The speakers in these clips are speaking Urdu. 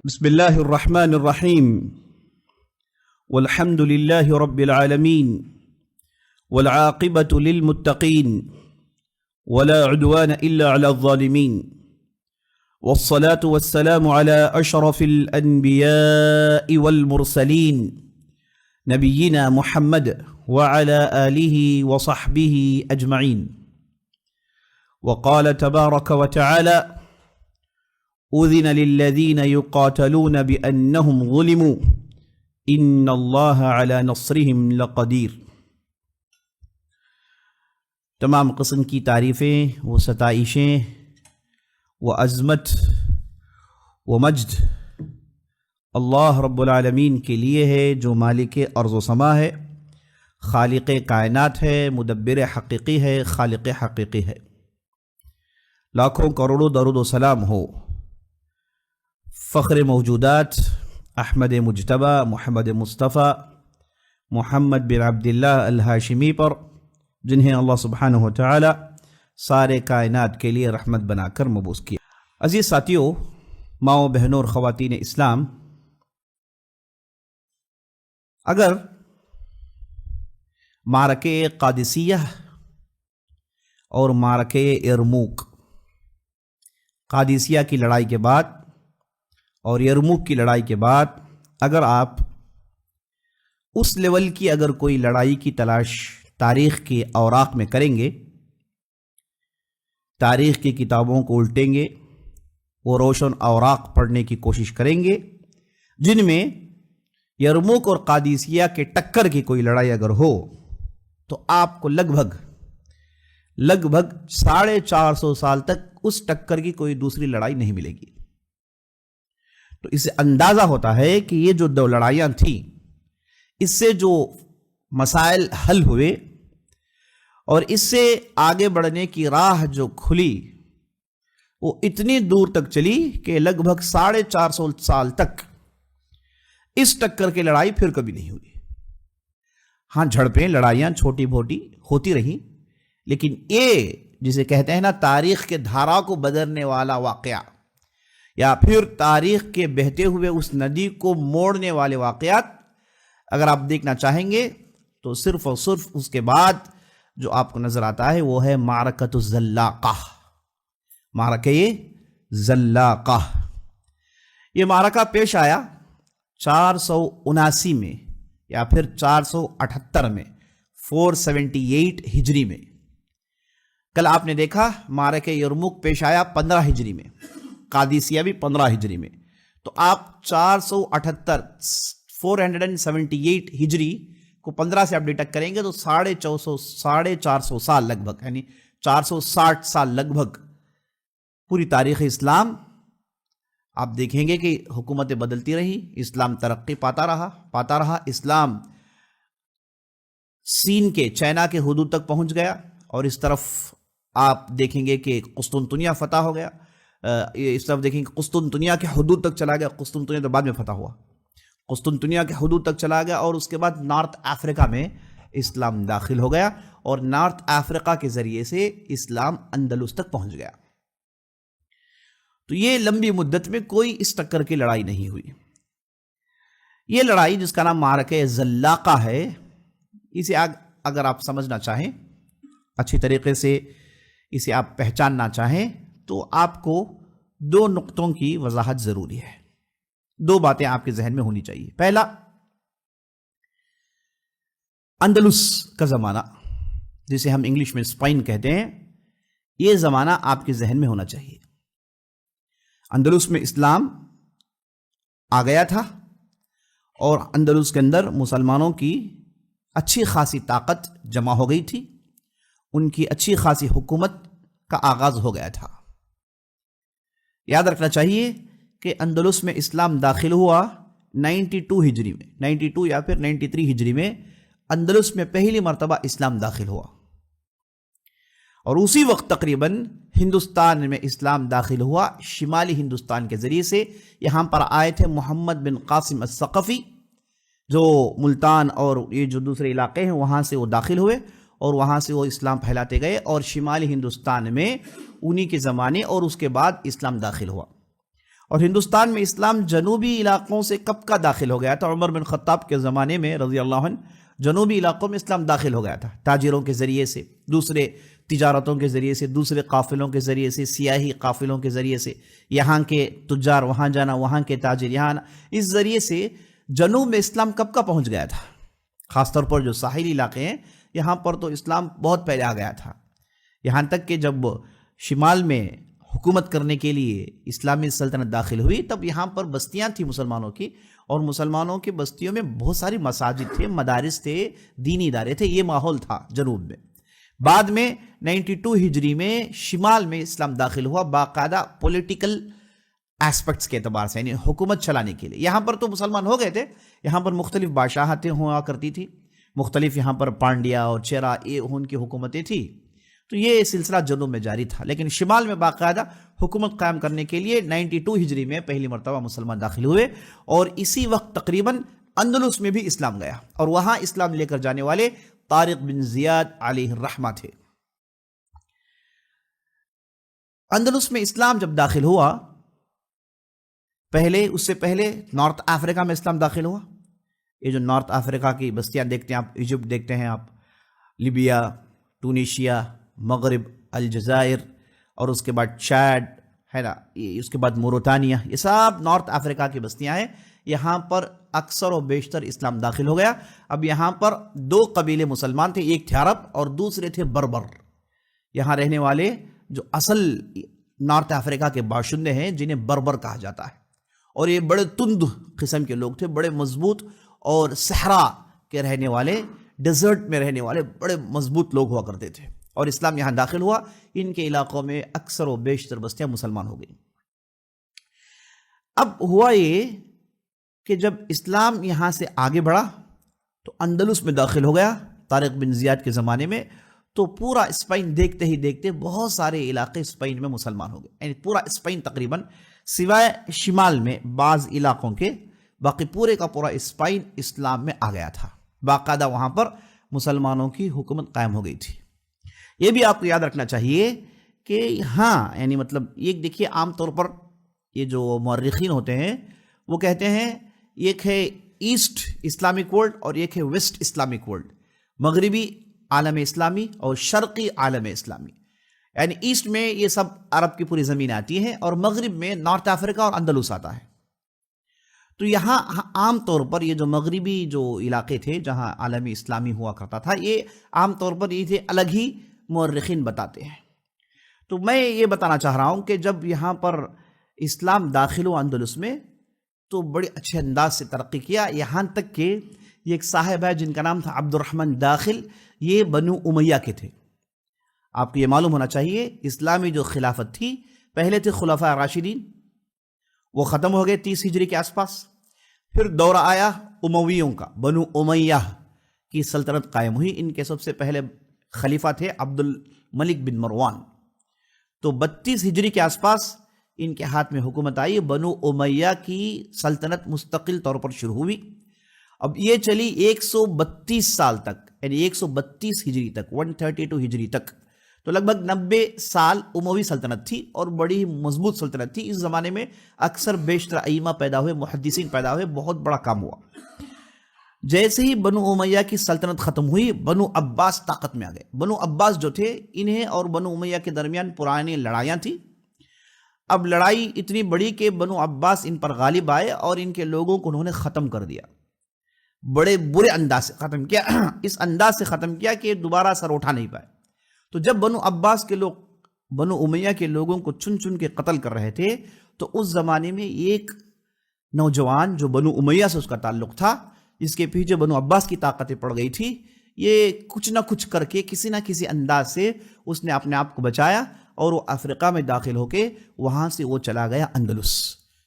بسم الله الرحمن الرحيم والحمد لله رب العالمين والعاقبة للمتقين ولا عدوان إلا على الظالمين والصلاة والسلام على أشرف الأنبياء والمرسلين نبينا محمد وعلى آله وصحبه أجمعين. وقال تبارك وتعالى: أذن للذين يقاتلون بأنهم ظلموا إن الله على نصرهم لقدير. تمام قسم کی تعریفیں و ستائشیں و عظمت و مجد اللہ رب العالمین کے لیے ہے، جو مالک ارض و سما ہے، خالق کائنات ہے، مدبر حقیقی ہے، خالق حقیقی ہے. لاکھوں کروڑوں درود و سلام ہو فخر موجودات احمد مجتبی محمد مصطفیٰ محمد بن عبداللہ الہاشمی پر، جنہیں اللہ سبحانہ و تعالی سارے کائنات کے لیے رحمت بنا کر مبعوث کیا. عزیز ساتھیوں، ماؤں بہنوں اور خواتین اسلام، اگر معرکہ قادسیہ اور معرکہ یرموک، قادسیہ کی لڑائی کے بعد اور یرموک کی لڑائی کے بعد، اگر آپ اس لیول کی اگر کوئی لڑائی کی تلاش تاریخ کے اوراق میں کریں گے، تاریخ کی کتابوں کو الٹیں گے، وہ روشن اوراق پڑھنے کی کوشش کریں گے جن میں یرموک اور قادسیہ کے ٹکر کی کوئی لڑائی اگر ہو، تو آپ کو لگ بھگ 450 سال تک اس ٹکر کی کوئی دوسری لڑائی نہیں ملے گی. تو اس سے اندازہ ہوتا ہے کہ یہ جو دو لڑائیاں تھیں، اس سے جو مسائل حل ہوئے اور اس سے آگے بڑھنے کی راہ جو کھلی، وہ اتنی دور تک چلی کہ لگ بھگ 450 سال تک اس ٹکر کی لڑائی پھر کبھی نہیں ہوئی. ہاں، جھڑپیں لڑائیاں چھوٹی بھوٹی ہوتی رہیں، لیکن یہ جسے کہتے ہیں نا تاریخ کے دھارا کو بدلنے والا واقعہ، یا پھر تاریخ کے بہتے ہوئے اس ندی کو موڑنے والے واقعات اگر آپ دیکھنا چاہیں گے تو صرف اور صرف اس کے بعد جو آپ کو نظر آتا ہے وہ ہے معرکۃ الزلاقہ. معرکہ زلاقہ، یہ معرکہ پیش آیا 479 میں یا پھر 478 میں، 478 ہجری میں. کل آپ نے دیکھا معرکہ یرموک پیش آیا 15 ہجری میں، قادسیہ بھی 15 ہجری میں. تو آپ 478 ہجری کو 15 سے آپ ڈیٹیکٹ کریں گے تو 450 سال لگ بھگ، یعنی 460 سال لگ بھگ پوری تاریخ اسلام آپ دیکھیں گے کہ حکومتیں بدلتی رہی، اسلام ترقی پاتا رہا. اسلام سین کے چائنا کے حدود تک پہنچ گیا، اور اس طرف آپ دیکھیں گے کہ قسطنطنیہ فتح ہو گیا. اس طرف دیکھیں کہ قسطنطنیہ کے حدود تک چلا گیا. قسطنطنیہ تو بعد میں فتح ہوا، قسطنطنیہ کے حدود تک چلا گیا، اور اس کے بعد نارتھ افریقہ میں اسلام داخل ہو گیا، اور نارتھ افریقہ کے ذریعے سے اسلام اندلس تک پہنچ گیا. تو یہ لمبی مدت میں کوئی اس ٹکر کی لڑائی نہیں ہوئی. یہ لڑائی جس کا نام معرکہ زلاقہ ہے، اسے اگر آپ سمجھنا چاہیں، اچھی طریقے سے اسے آپ پہچاننا چاہیں، تو آپ کو 2 نقطوں کی وضاحت ضروری ہے. 2 باتیں آپ کے ذہن میں ہونی چاہیے. پہلا، اندلس کا زمانہ، جسے ہم انگلش میں اسپین کہتے ہیں، یہ زمانہ آپ کے ذہن میں ہونا چاہیے. اندلس میں اسلام آ گیا تھا، اور اندلس کے اندر مسلمانوں کی اچھی خاصی طاقت جمع ہو گئی تھی، ان کی اچھی خاصی حکومت کا آغاز ہو گیا تھا. یاد رکھنا چاہیے کہ اندلس میں اسلام داخل ہوا 92 ہجری میں، 92 یا پھر 93 ہجری میں اندلس میں پہلی مرتبہ اسلام داخل ہوا، اور اسی وقت تقریباً ہندوستان میں اسلام داخل ہوا شمالی ہندوستان کے ذریعے سے. یہاں پر آئے تھے محمد بن قاسم الثقفی، جو ملتان اور یہ جو دوسرے علاقے ہیں وہاں سے وہ داخل ہوئے، اور وہاں سے وہ اسلام پھیلاتے گئے، اور شمالی ہندوستان میں انہی کے زمانے اور اس کے بعد اسلام داخل ہوا. اور ہندوستان میں اسلام جنوبی علاقوں سے کب کا داخل ہو گیا تھا؟ عمر بن خطاب کے زمانے میں رضی اللہ عنہ جنوبی علاقوں میں اسلام داخل ہو گیا تھا، تاجروں کے ذریعے سے، دوسرے تجارتوں کے ذریعے سے، دوسرے قافلوں کے ذریعے سے، سیاحی قافلوں کے ذریعے سے، یہاں کے تجار وہاں جانا، وہاں کے تاجر یہاں آنا، اس ذریعے سے جنوب میں اسلام کب کا پہنچ گیا تھا؟ خاص طور پر جو ساحلی علاقے ہیں یہاں پر تو اسلام بہت پہلے آ گیا تھا، یہاں تک کہ جب شمال میں حکومت کرنے کے لیے اسلامی سلطنت داخل ہوئی تب یہاں پر بستیاں تھیں مسلمانوں کی، اور مسلمانوں کی بستیوں میں بہت ساری مساجد تھے، مدارس تھے، دینی ادارے تھے، یہ ماحول تھا جنوب میں۔ بعد میں 92 ہجری میں شمال میں اسلام داخل ہوا، باقاعدہ پولیٹیکل ایسپیکٹس کے اعتبار سے، یعنی حکومت چلانے کے لیے۔ یہاں پر تو مسلمان ہو گئے تھے، یہاں پر مختلف بادشاہتیں ہوا کرتی تھی، مختلف یہاں پر پانڈیا اور چیرا یہ ان کی حکومتیں تھیں، تو یہ سلسلہ جنوب میں جاری تھا۔ لیکن شمال میں باقاعدہ حکومت قائم کرنے کے لیے 92 ہجری میں پہلی مرتبہ مسلمان داخل ہوئے، اور اسی وقت تقریباً اندلس میں بھی اسلام گیا، اور وہاں اسلام لے کر جانے والے طارق بن زیاد علیہ الرحمہ تھے۔ اندلس میں اسلام جب داخل ہوا، اس سے پہلے نارتھ افریقہ میں اسلام داخل ہوا۔ یہ جو نارتھ افریقہ کی بستیاں دیکھتے ہیں آپ، ایجپٹ دیکھتے ہیں آپ، لیبیا، ٹونیشیا، مغرب، الجزائر، اور اس کے بعد چاڈ ہے نا، اس کے بعد موریٹانیہ، یہ سب نارتھ افریقہ کی بستیاں ہیں۔ یہاں پر اکثر و بیشتر اسلام داخل ہو گیا۔ اب یہاں پر دو قبیلے مسلمان تھے، ایک تھے عرب اور دوسرے تھے بربر، یہاں رہنے والے جو اصل نارتھ افریقہ کے باشندے ہیں جنہیں بربر کہا جاتا ہے، اور یہ بڑے تند قسم کے لوگ تھے، بڑے مضبوط، اور صحرا کے رہنے والے، ڈیزرٹ میں رہنے والے بڑے مضبوط لوگ ہوا کرتے تھے، اور اسلام یہاں داخل ہوا۔ ان کے علاقوں میں اکثر و بیشتر بستیاں مسلمان ہو گئی۔ اب ہوا یہ کہ جب اسلام یہاں سے آگے بڑھا تو اندلس میں داخل ہو گیا طارق بن زیاد کے زمانے میں، تو پورا اسپین دیکھتے ہی دیکھتے بہت سارے علاقے اسپین میں مسلمان ہو گئے، یعنی پورا اسپین تقریباً سوائے شمال میں بعض علاقوں کے، باقی پورے کا پورا اسپین اسلام میں آ گیا تھا، باقاعدہ وہاں پر مسلمانوں کی حکومت قائم ہو گئی تھی۔ یہ بھی آپ کو یاد رکھنا چاہیے کہ ہاں، یعنی مطلب یہ دیکھیے، عام طور پر یہ جو مورخین ہوتے ہیں وہ کہتے ہیں ایک ہے ایسٹ اسلامک ورلڈ اور ایک ہے ویسٹ اسلامک ورلڈ، مغربی عالم اسلامی اور شرقی عالم اسلامی، یعنی ایسٹ میں یہ سب عرب کی پوری زمین آتی ہے، اور مغرب میں نارتھ افریقہ اور اندلس آتا ہے۔ تو یہاں عام طور پر یہ جو مغربی جو علاقے تھے جہاں عالمی اسلامی ہوا کرتا تھا، یہ عام طور پر یہ تھے الگ ہی مورخین بتاتے ہیں۔ تو میں یہ بتانا چاہ رہا ہوں کہ جب یہاں پر اسلام داخل ہوا اندلس میں تو بڑے اچھے انداز سے ترقی کیا، یہاں تک کہ یہ ایک صاحب ہے جن کا نام تھا عبد الرحمن داخل، یہ بنو امیہ کے تھے۔ آپ کو یہ معلوم ہونا چاہیے اسلامی جو خلافت تھی، پہلے تھے خلفاء راشدین، وہ ختم ہو گئے 30 ہجری کے آس پاس، پھر دورہ آیا امویوں کا، بنو امیہ کی سلطنت قائم ہوئی۔ ان کے سب سے پہلے خلیفہ تھے عبد الملک بن مروان، تو 32 ہجری کے آس پاس ان کے ہاتھ میں حکومت آئی، بنو امیہ کی سلطنت مستقل طور پر شروع ہوئی۔ اب یہ چلی 132 سال تک، یعنی 132 ہجری تک، 132 ہجری تک، تو لگ بھگ 90 سال اموی سلطنت تھی، اور بڑی مضبوط سلطنت تھی۔ اس زمانے میں اکثر بیشتر ائمہ پیدا ہوئے، محدثین پیدا ہوئے، بہت بڑا کام ہوا۔ جیسے ہی بنو امیہ کی سلطنت ختم ہوئی، بنو عباس طاقت میں آ گئے۔ بنو عباس جو تھے، انہیں اور بنو امیہ کے درمیان پرانی لڑائیاں تھیں۔ اب لڑائی اتنی بڑی کہ بنو عباس ان پر غالب آئے اور ان کے لوگوں کو انہوں نے ختم کر دیا، بڑے برے انداز سے ختم کیا، اس انداز سے ختم کیا کہ دوبارہ سر اٹھا نہیں پائے۔ تو جب بنو عباس کے لوگ بنو امیہ کے لوگوں کو چن چن کے قتل کر رہے تھے، تو اس زمانے میں ایک نوجوان جو بنو امیہ سے اس کا تعلق تھا، جس کے پیچھے بنو عباس کی طاقتیں پڑ گئی تھی، یہ کچھ نہ کچھ کر کے کسی نہ کسی انداز سے اس نے اپنے آپ کو بچایا، اور وہ افریقہ میں داخل ہو کے وہاں سے وہ چلا گیا اندلس۔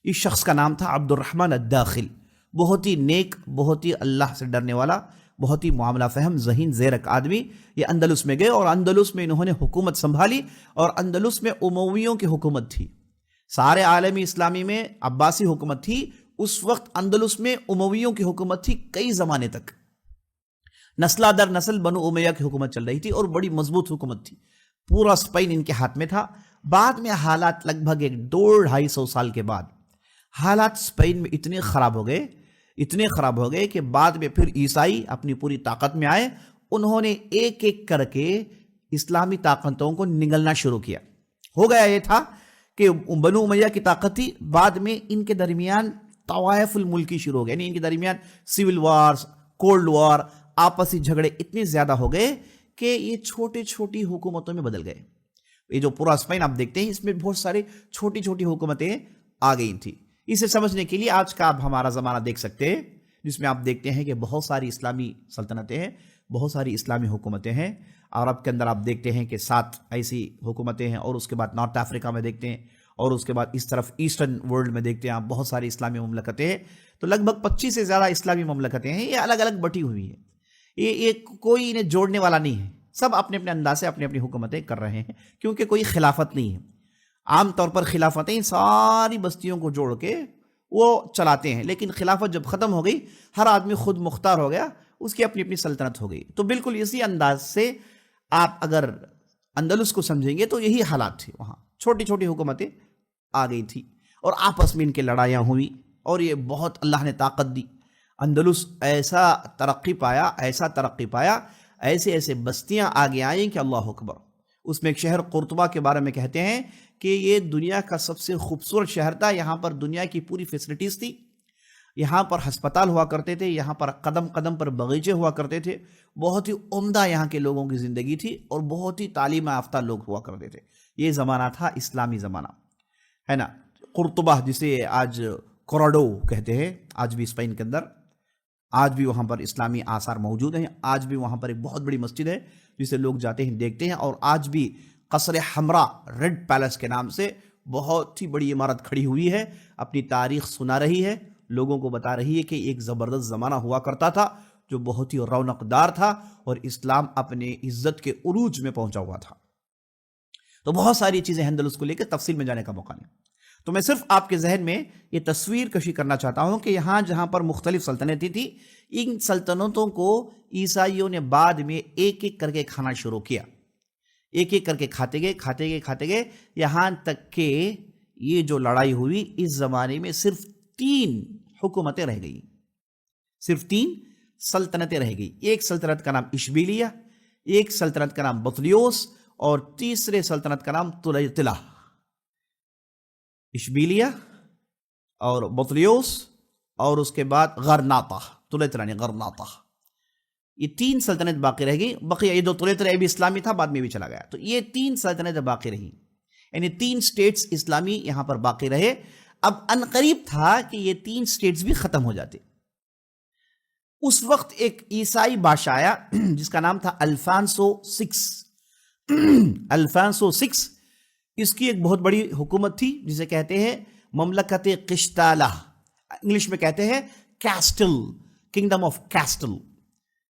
اس شخص کا نام تھا عبد الرحمن الداخل، بہت ہی نیک، بہت ہی اللہ سے ڈرنے والا، بہت ہی معاملہ فہم، ذہین، زیرک آدمی۔ یہ اندلس میں گئے اور اندلس میں انہوں نے حکومت سنبھالی، اور اندلس میں امویوں کی حکومت تھی۔ سارے عالمی اسلامی میں عباسی حکومت تھی، اس وقت اندلس میں امویوں کی حکومت تھی کئی زمانے تک، نسل در نسل بنو امیہ کی حکومت چل رہی تھی، اور بڑی مضبوط حکومت تھی، پورا اسپین ان کے ہاتھ میں تھا۔ بعد میں حالات لگ بھگ 200-250 سال کے بعد حالات اسپین میں اتنے خراب ہو گئے کہ بعد میں پھر عیسائی اپنی پوری طاقت میں آئے. انہوں نے ایک ایک کر کے اسلامی طاقتوں کو نگلنا شروع کیا. ہو گیا یہ تھا کہ بنو امیہ کی طاقت تھی، بعد میں ان کے درمیان طوائف الملکی شروع ہو گئے، یعنی ان کے درمیان سول وارز، کولڈ وار، آپسی جھگڑے اتنے زیادہ ہو گئے کہ یہ چھوٹی چھوٹی حکومتوں میں بدل گئے. یہ جو پورا اسپین آپ دیکھتے ہیں اس میں بہت ساری چھوٹی چھوٹی حکومتیں آ گئی تھیں. اسے سمجھنے کے لیے آج کا آپ ہمارا زمانہ دیکھ سکتے ہیں، جس میں آپ دیکھتے ہیں کہ بہت ساری اسلامی سلطنتیں ہیں، بہت ساری اسلامی حکومتیں ہیں. عرب کے اندر آپ دیکھتے ہیں کہ 7 ایسی حکومتیں ہیں، اور اس کے بعد نارتھ افریقہ میں دیکھتے ہیں، اور اس کے بعد اس طرف ایسٹرن ورلڈ میں دیکھتے ہیں آپ بہت ساری اسلامی مملکتیں ہیں. تو لگ بھگ 25 سے زیادہ اسلامی مملکتیں ہیں. یہ الگ الگ بٹی ہوئی ہیں، یہ کوئی انہیں جوڑنے والا نہیں ہے. سب اپنے اپنے انداز سے اپنی اپنی حکومتیں کر رہے ہیں، کیونکہ کوئی خلافت نہیں ہے. عام طور پر خلافتیں ساری بستیوں کو جوڑ کے وہ چلاتے ہیں، لیکن خلافت جب ختم ہو گئی، ہر آدمی خود مختار ہو گیا، اس کی اپنی اپنی سلطنت ہو گئی. تو بالکل اسی انداز سے آپ اگر اندلس کو سمجھیں گے تو یہی حالات تھے. وہاں چھوٹی چھوٹی حکومتیں آ گئی تھی اور آپس میں ان کے لڑائیاں ہوئی، اور یہ بہت اللہ نے طاقت دی. اندلس ایسا ترقی پایا، ایسے ایسے بستیاں آگے آئیں کہ اللہ اکبر. اس میں ایک شہر قرطبہ کے بارے میں کہتے ہیں کہ یہ دنیا کا سب سے خوبصورت شہر تھا. یہاں پر دنیا کی پوری فیسلٹیز تھی، یہاں پر ہسپتال ہوا کرتے تھے، یہاں پر قدم قدم پر باغیچے ہوا کرتے تھے. بہت ہی عمدہ یہاں کے لوگوں کی زندگی تھی، اور بہت ہی تعلیم یافتہ لوگ ہوا کرتے تھے. یہ زمانہ تھا اسلامی زمانہ، ہے نا. قرطبہ جسے آج کوراڈو کہتے ہیں، آج بھی اسپین کے اندر، آج بھی وہاں پر اسلامی آثار موجود ہیں. آج بھی وہاں پر ایک بہت بڑی مسجد ہے جسے لوگ جاتے ہیں دیکھتے ہیں. اور آج بھی قصر حمراء ریڈ پیلس کے نام سے بہت ہی بڑی عمارت کھڑی ہوئی ہے، اپنی تاریخ سنا رہی ہے، لوگوں کو بتا رہی ہے کہ ایک زبردست زمانہ ہوا کرتا تھا جو بہت ہی رونق دار تھا، اور اسلام اپنے عزت کے عروج میں پہنچا ہوا تھا. تو بہت ساری چیزیں اندلس کو لے کے تفصیل میں جانے کا موقع نہیں. تو میں صرف آپ کے ذہن میں یہ تصویر کشی کرنا چاہتا ہوں کہ یہاں جہاں پر مختلف سلطنتیں تھیں، ان سلطنتوں کو عیسائیوں نے بعد میں ایک ایک کر کے کھانا شروع کیا. ایک ایک کر کے کھاتے گئے یہاں تک کہ یہ جو لڑائی ہوئی، اس زمانے میں صرف 3 حکومتیں رہ گئی، صرف 3 سلطنتیں رہ گئی. ایک سلطنت کا نام اشبیلیہ، ایک سلطنت کا نام بطلیوس، اور تیسرے سلطنت کا نام طلیطلہ. اشبیلیہ اور بطلیوس، اور اس کے بعد غرناطہ، طلیطلہ یعنی غرناطہ. یہ 3 سلطنت باقی رہ گئی. بقیہ یہ 2 طلیطلہ بھی اسلامی تھا، بعد میں بھی چلا گیا. تو یہ 3 سلطنتیں باقی رہیں، یعنی 3 اسٹیٹس اسلامی یہاں پر باقی رہے. اب عنقریب تھا کہ یہ 3 اسٹیٹس بھی ختم ہو جاتے. اس وقت ایک عیسائی بادشاہ آیا جس کا نام تھا الفانسو 6. الفانسو 6 اس کی ایک بہت بڑی حکومت تھی جسے کہتے ہیں مملکت قشتالہ، انگلش میں کہتے ہیں کیسٹل، کنگڈم آف کیسٹل.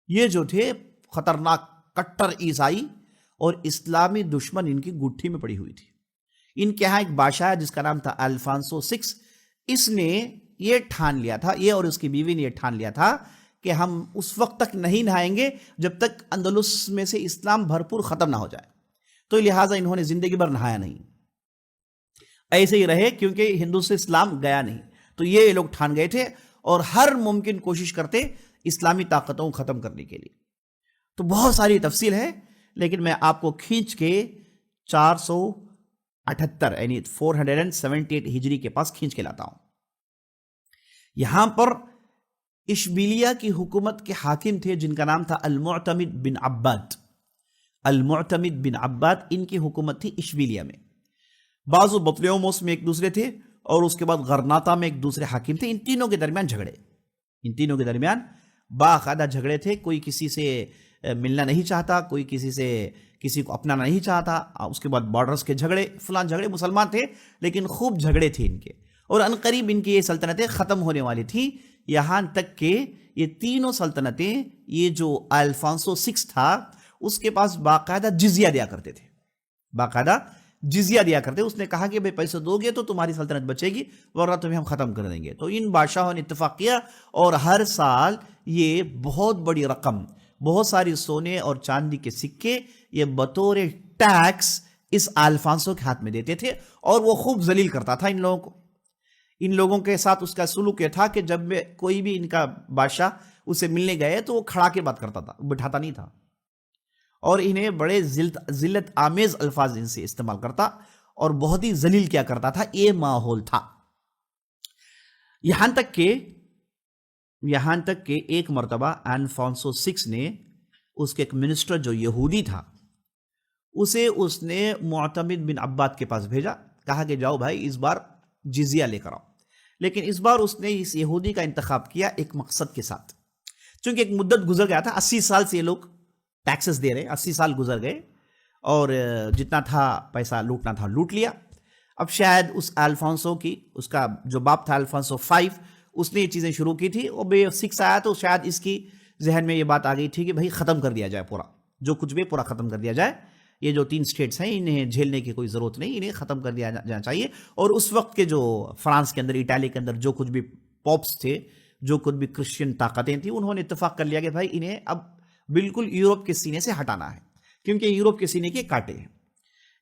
یہ جو تھے خطرناک کٹر عیسائی اور اسلامی دشمن ان کی گٹھی میں پڑی ہوئی تھی. ان کے ہاں ایک بادشاہ جس کا نام تھا الفانسو 6، اس نے یہ ٹھان لیا تھا، یہ اور اس کی بیوی نے یہ ٹھان لیا تھا کہ ہم اس وقت تک نہیں نہائیں گے جب تک اندلس میں سے اسلام بھرپور ختم نہ ہو جائے. تو لہٰذا انہوں نے زندگی بھر نہایا نہیں، ایسے ہی رہے، کیونکہ ہندو سے اسلام گیا نہیں. تو یہ لوگ ٹھان گئے تھے اور ہر ممکن کوشش کرتے اسلامی طاقتوں کو ختم کرنے کے لیے. تو بہت ساری تفصیل ہے، لیکن میں آپ کو کھینچ کے 478 یعنی 478 ہجری کے پاس کھینچ کے لاتا ہوں. یہاں پر اشبیلیہ کی حکومت کے حاکم تھے جن کا نام تھا المعتمد بن عباد. المعتمد بن عباد ان کی حکومت تھی اشبیلیہ میں. بعض بطلیوموس میں ایک دوسرے تھے، اور اس کے بعد غرناطہ میں ایک دوسرے حاکم تھے. ان تینوں کے درمیان جھگڑے، ان تینوں کے درمیان باقاعدہ جھگڑے تھے. کوئی کسی سے ملنا نہیں چاہتا، کوئی کسی کو اپنانا نہیں چاہتا. اس کے بعد بارڈرز کے جھگڑے، فلان جھگڑے. مسلمان تھے لیکن خوب جھگڑے تھے ان کے، اور عنقریب ان کی یہ سلطنتیں ختم ہونے والی تھی. یہاں تک کہ یہ تینوں سلطنتیں، یہ جو الفانسو 6 تھا اس کے پاس باقاعدہ جزیہ دیا کرتے تھے، باقاعدہ جزیہ دیا کرتے. اس نے کہا کہ بھائی پیسے دو گے تو تمہاری سلطنت بچے گی، ورنہ تمہیں ہم ختم کر دیں گے. تو ان بادشاہوں نے اتفاق کیا، اور ہر سال یہ بہت بڑی رقم، بہت ساری سونے اور چاندی کے سکے یہ بطور ٹیکس اس الفانسو کے ہاتھ میں دیتے تھے، اور وہ خوب ذلیل کرتا تھا ان لوگوں کو. ان لوگوں کے ساتھ اس کا سلوک یہ تھا کہ جب میں کوئی بھی ان کا بادشاہ اسے ملنے گئے تو وہ کھڑا کے بات کرتا تھا، بٹھاتا نہیں تھا، اور انہیں بڑے ذلت آمیز الفاظ ان سے استعمال کرتا اور بہت ہی ذلیل کیا کرتا تھا. یہ ماحول تھا. یہاں تک کہ ایک مرتبہ الفانسو 6 نے اس کے ایک منسٹر جو یہودی تھا اسے اس نے معتمد بن عباد کے پاس بھیجا، کہا کہ جاؤ بھائی اس بار جزیہ لے کر آؤ. لیکن اس بار اس نے اس یہودی کا انتخاب کیا ایک مقصد کے ساتھ، چونکہ ایک مدت گزر گیا تھا، 80 سال سے یہ لوگ ٹیکسز دے رہے، 80 سال گزر گئے اور جتنا تھا پیسہ لوٹنا تھا لوٹ لیا. اب شاید اس الفانسو کی، اس کا جو باپ تھا الفانسو 5، اس نے یہ چیزیں شروع کی تھی، اور 6 آیا تو شاید اس کی ذہن میں یہ بات آ گئی تھی کہ بھائی ختم کر دیا جائے، پورا جو کچھ بھی پورا ختم کر دیا جائے. یہ جو 3 اسٹیٹس ہیں انہیں جھیلنے کی کوئی ضرورت نہیں، انہیں ختم کر دیا جانا چاہیے. اور اس وقت کے جو فرانس کے اندر، اٹالی کے اندر جو کچھ بھی پاپس تھے، جو کچھ بھی کرسچن طاقتیں تھیں، انہوں نے اتفاق کر لیا کہ بھائی انہیں اب بالکل یورپ کے سینے سے ہٹانا ہے، کیونکہ یورپ کے سینے کے کاٹے ہیں.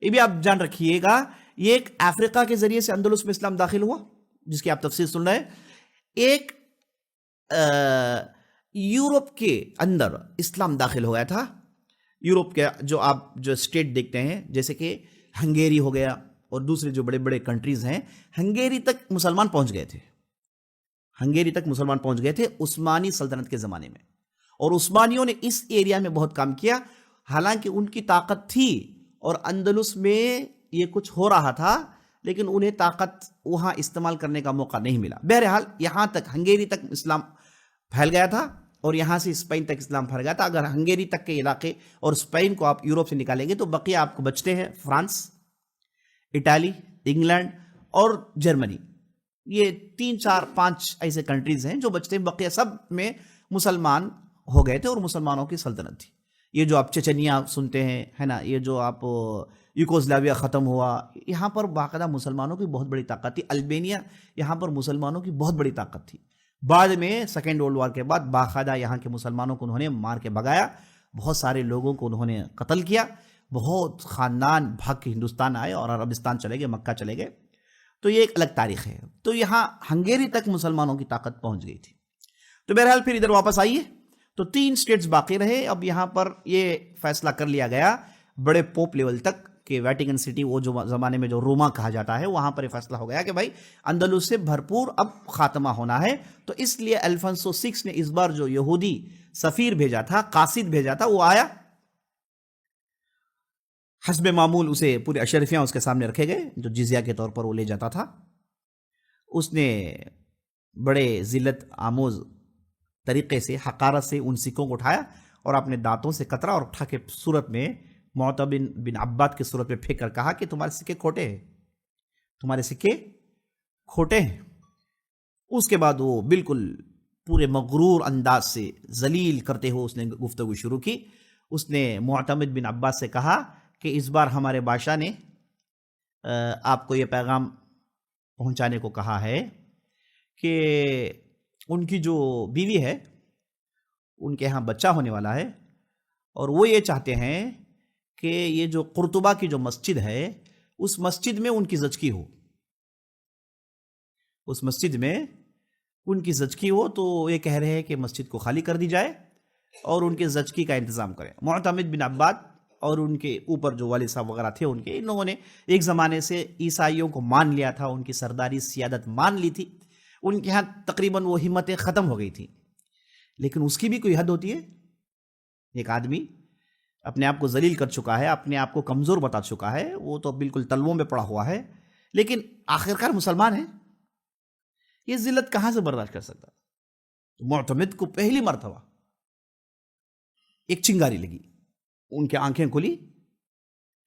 یہ بھی آپ جان رکھیے گا، یہ ایک افریقہ کے ذریعے سے اندلس میں اسلام داخل ہوا جس کی آپ تفسیر سن رہے ہیں. ایک یورپ کے اندر اسلام داخل ہو گیا تھا. یورپ کے جو آپ جو اسٹیٹ دیکھتے ہیں جیسے کہ ہنگیری ہو گیا اور دوسرے جو بڑے بڑے کنٹریز ہیں، ہنگیری تک مسلمان پہنچ گئے تھے. ہنگیری تک مسلمان پہنچ گئے تھے عثمانی سلطنت کے زمانے میں، اور عثمانیوں نے اس ایریا میں بہت کام کیا. حالانکہ ان کی طاقت تھی اور اندلس میں یہ کچھ ہو رہا تھا، لیکن انہیں طاقت وہاں استعمال کرنے کا موقع نہیں ملا. بہرحال یہاں تک ہنگیری تک اسلام پھیل گیا تھا، اور یہاں سے اسپین تک اسلام پھیل گیا تھا. اگر ہنگیری تک کے علاقے اور اسپین کو آپ یورپ سے نکالیں گے تو بقیہ آپ کو بچتے ہیں فرانس، اٹالی، انگلینڈ اور جرمنی. یہ 3 4 5 ایسے کنٹریز ہیں جو بچتے ہیں. بقیہ سب میں مسلمان ہو گئے تھے اور مسلمانوں کی سلطنت تھی. یہ جو آپ چچنیا سنتے ہیں ہے نا، یہ جو آپ یوگوسلاویہ ختم ہوا، یہاں پر باقاعدہ مسلمانوں کی بہت بڑی طاقت تھی. البینیا، یہاں پر مسلمانوں کی بہت بڑی طاقت تھی. بعد میں سیکنڈ ورلڈ وار کے بعد باقاعدہ یہاں کے مسلمانوں کو انہوں نے مار کے بھگایا، بہت سارے لوگوں کو انہوں نے قتل کیا، بہت خاندان بھاگ کے ہندوستان آئے اور عربستان چلے گئے، مکہ چلے گئے. تو یہ ایک الگ تاریخ ہے. تو یہاں ہنگیری تک مسلمانوں کی طاقت پہنچ گئی تھی. تو بہرحال پھر ادھر واپس آئیے تو 3 اسٹیٹس باقی رہے. اب یہاں پر یہ فیصلہ کر لیا گیا بڑے پوپ لیول تک کہ ویٹیکن سٹی، وہ جو زمانے میں جو روما کہا جاتا ہے، وہاں پر یہ فیصلہ ہو گیا کہ بھائی اندلس سے بھرپور اب خاتمہ ہونا ہے. تو اس لیے الفانسو 6 نے اس بار جو یہودی سفیر بھیجا تھا، قاصد بھیجا تھا، وہ آیا. حسب معمول اسے پورے اشرفیاں اس کے سامنے رکھے گئے جو جزیہ کے طور پر وہ لے جاتا تھا. اس نے بڑے ذلت آموز طریقے سے، حقارت سے ان سکوں کو اٹھایا اور اپنے دانتوں سے کترا اور اٹھا کے صورت میں معتمد بن عباد کی صورت میں پھینک کر کہا کہ تمہارے سکے کھوٹے ہیں، تمہارے سکے کھوٹے ہیں. اس کے بعد وہ بالکل پورے مغرور انداز سے ذلیل کرتے ہوئے اس نے گفتگو شروع کی. اس نے معتمد بن عباد سے کہا کہ اس بار ہمارے بادشاہ نے آپ کو یہ پیغام پہنچانے کو کہا ہے کہ ان کی جو بیوی ہے ان کے ہاں بچہ ہونے والا ہے، اور وہ یہ چاہتے ہیں کہ یہ جو قرطبہ کی جو مسجد ہے اس مسجد میں ان کی زچگی ہو، اس مسجد میں ان کی زچگی ہو. تو یہ کہہ رہے ہیں کہ مسجد کو خالی کر دی جائے اور ان کے زچگی کا انتظام کریں. معتمد بن عباد اور ان کے اوپر جو والد صاحب وغیرہ تھے ان کے، ان لوگوں نے ایک زمانے سے عیسائیوں کو مان لیا تھا، ان کی سرداری سیادت مان لی تھی. ان کے ہاں تقریباً وہ ہمتیں ختم ہو گئی تھی. لیکن اس کی بھی کوئی حد ہوتی ہے. ایک آدمی اپنے آپ کو ذلیل کر چکا ہے، اپنے آپ کو کمزور بتا چکا ہے، وہ تو بالکل تلووں میں پڑا ہوا ہے، لیکن آخرکار مسلمان ہے، یہ ذلت کہاں سے برداشت کر سکتا؟ معتمد کو پہلی مرتبہ ایک چنگاری لگی، ان کے آنکھیں کھلی.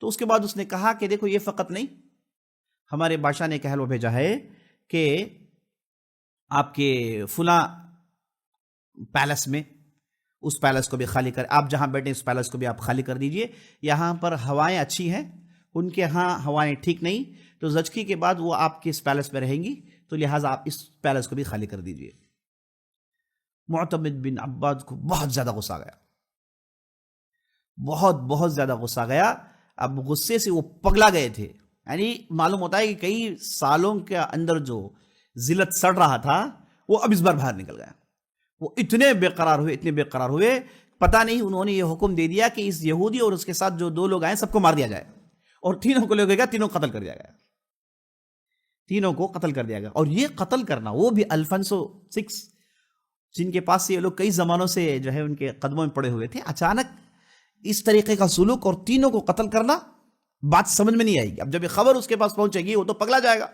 تو اس کے بعد اس نے کہا کہ دیکھو، یہ فقط نہیں، ہمارے بادشاہ نے کہلو بھیجا ہے کہ آپ کے فلاں پیلس میں، اس پیلس کو بھی خالی کر، آپ جہاں بیٹھے اس پیلس کو بھی آپ خالی کر دیجئے. یہاں پر ہوائیں اچھی ہیں، ان کے ہاں ہوائیں ٹھیک نہیں، تو زچگی کے بعد وہ آپ کے اس پیلس میں رہیں گی، تو لہٰذا آپ اس پیلس کو بھی خالی کر دیجئے. معتمد بن عباد کو بہت زیادہ غصہ گیا، بہت زیادہ غصہ گیا. اب غصے سے وہ پگلا گئے تھے. یعنی معلوم ہوتا ہے کہ کئی سالوں کے اندر جو ذلت سڑ رہا تھا، وہ اب اس بار باہر نکل گیا. وہ اتنے بے قرار ہوئے، پتہ نہیں انہوں نے یہ حکم دے دیا کہ اس یہودی اور اس کے ساتھ جو 2 لوگ آئے سب کو مار دیا جائے، اور تینوں کو لے گیا، تینوں قتل کر دیا گیا، تینوں کو قتل کر دیا گیا. اور یہ قتل کرنا، وہ بھی الفنسو 6 جن کے پاس سے یہ لوگ کئی زمانوں سے جو ہے ان کے قدموں میں پڑے ہوئے تھے، اچانک اس طریقے کا سلوک اور تینوں کو قتل کرنا، بات سمجھ میں نہیں آئے گی. اب جب یہ خبر اس کے پاس پہنچے گی وہ تو پگلا جائے گا.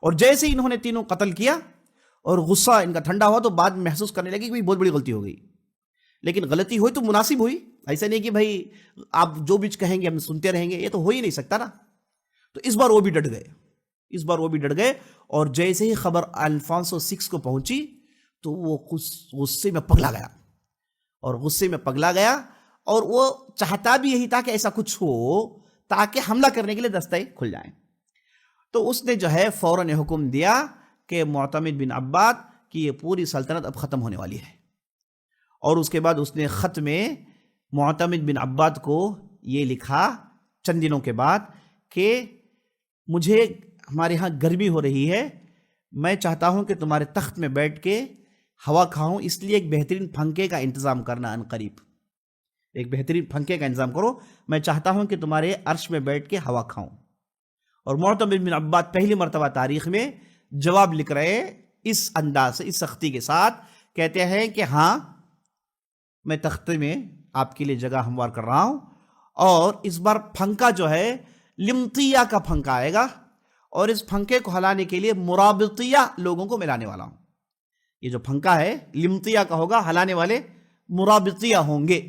اور جیسے انہوں نے تینوں قتل کیا اور غصہ ان کا ٹھنڈا ہوا، تو بعد میں محسوس کرنے لگے کہ بہت بڑی غلطی ہو گئی. لیکن غلطی ہوئی تو مناسب ہوئی، ایسا نہیں کہ بھائی آپ جو بھی کہیں گے ہم سنتے رہیں گے، یہ تو ہو ہی نہیں سکتا نا. تو اس بار وہ بھی ڈٹ گئے. اور جیسے ہی خبر الفانسو 6 کو پہنچی تو وہ غصے میں پگلا گیا، اور وہ چاہتا بھی یہی تھا کہ ایسا کچھ ہو تاکہ حملہ کرنے کے لیے دستیں کھل جائیں. تو اس نے جو ہے فوراً حکم دیا کہ معتمد بن عباد کی یہ پوری سلطنت اب ختم ہونے والی ہے. اور اس کے بعد اس نے خط میں معتمد بن عباد کو یہ لکھا چند دنوں کے بعد کہ مجھے ہمارے ہاں گرمی ہو رہی ہے، میں چاہتا ہوں کہ تمہارے تخت میں بیٹھ کے ہوا کھاؤں، اس لیے ایک بہترین پنکھے کا انتظام کرنا عنقریب. ایک بہترین پنکھے کا انتظام کرو، میں چاہتا ہوں کہ تمہارے عرش میں بیٹھ کے ہوا کھاؤں. اور معتمد بن عباد پہلی مرتبہ تاریخ میں جواب لکھ رہے اس انداز سے، اس سختی کے ساتھ، کہتے ہیں کہ ہاں میں تختے میں آپ کے لیے جگہ ہموار کر رہا ہوں، اور اس بار پھنکا جو ہے لمطیہ کا پھنکا آئے گا، اور اس پھنکے کو ہلانے کے لیے مرابطیہ لوگوں کو ملانے والا ہوں. یہ جو پھنکا ہے لمطیہ کا ہوگا، ہلانے والے مرابطیہ ہوں گے.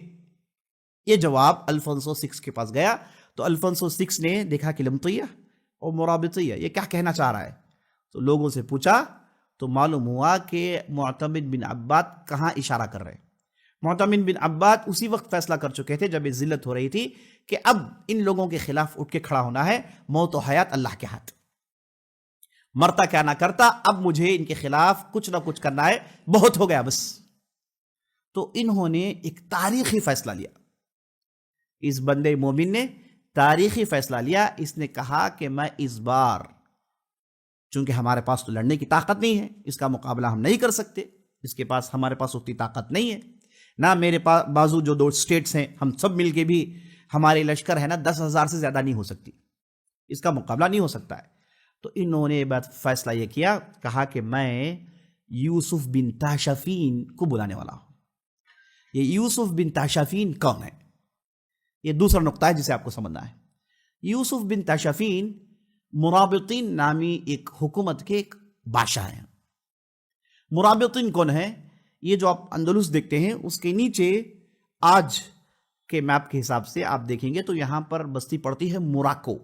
یہ جواب الفنسو 6 کے پاس گیا. تو الفنسو 6 نے دیکھا کہ لمطیہ اور مرابطیہ یہ کیا کہنا چاہ رہا ہے. تو لوگوں سے پوچھا تو معلوم ہوا کہ معتمد بن عباد کہاں اشارہ کر رہے. معتمد بن عباد اسی وقت فیصلہ کر چکے تھے جب یہ ذلت ہو رہی تھی کہ اب ان لوگوں کے خلاف اٹھ کے کھڑا ہونا ہے. موت و حیات اللہ کے ہاتھ، مرتا کیا نہ کرتا، اب مجھے ان کے خلاف کچھ نہ کچھ کرنا ہے، بہت ہو گیا بس. تو انہوں نے ایک تاریخی فیصلہ لیا. اس بندے مومن نے تاریخی فیصلہ لیا. اس نے کہا کہ میں اس بار، چونکہ ہمارے پاس تو لڑنے کی طاقت نہیں ہے، اس کا مقابلہ ہم نہیں کر سکتے، اس کے پاس ہمارے پاس اتنی طاقت نہیں ہے، نہ میرے پاس بازو جو 2 اسٹیٹس ہیں ہم سب مل کے بھی ہمارے لشکر ہے نا 10,000 سے زیادہ نہیں ہو سکتی، اس کا مقابلہ نہیں ہو سکتا ہے. تو انہوں نے فیصلہ یہ کیا، کہا کہ میں یوسف بن تاشفین کو بلانے والا ہوں. یہ یوسف بن تاشفین کون ہے؟ یہ دوسرا نقطہ ہے جسے آپ کو سمجھنا ہے. یوسف بن تاشفین مرابطین نامی ایک حکومت کے ایک بادشاہ ہیں. مرابطین کون ہیں؟ یہ جو آپ اندلس دیکھتے ہیں اس کے نیچے آج کے میپ کے حساب سے آپ دیکھیں گے تو یہاں پر بستی پڑتی ہے موراکو،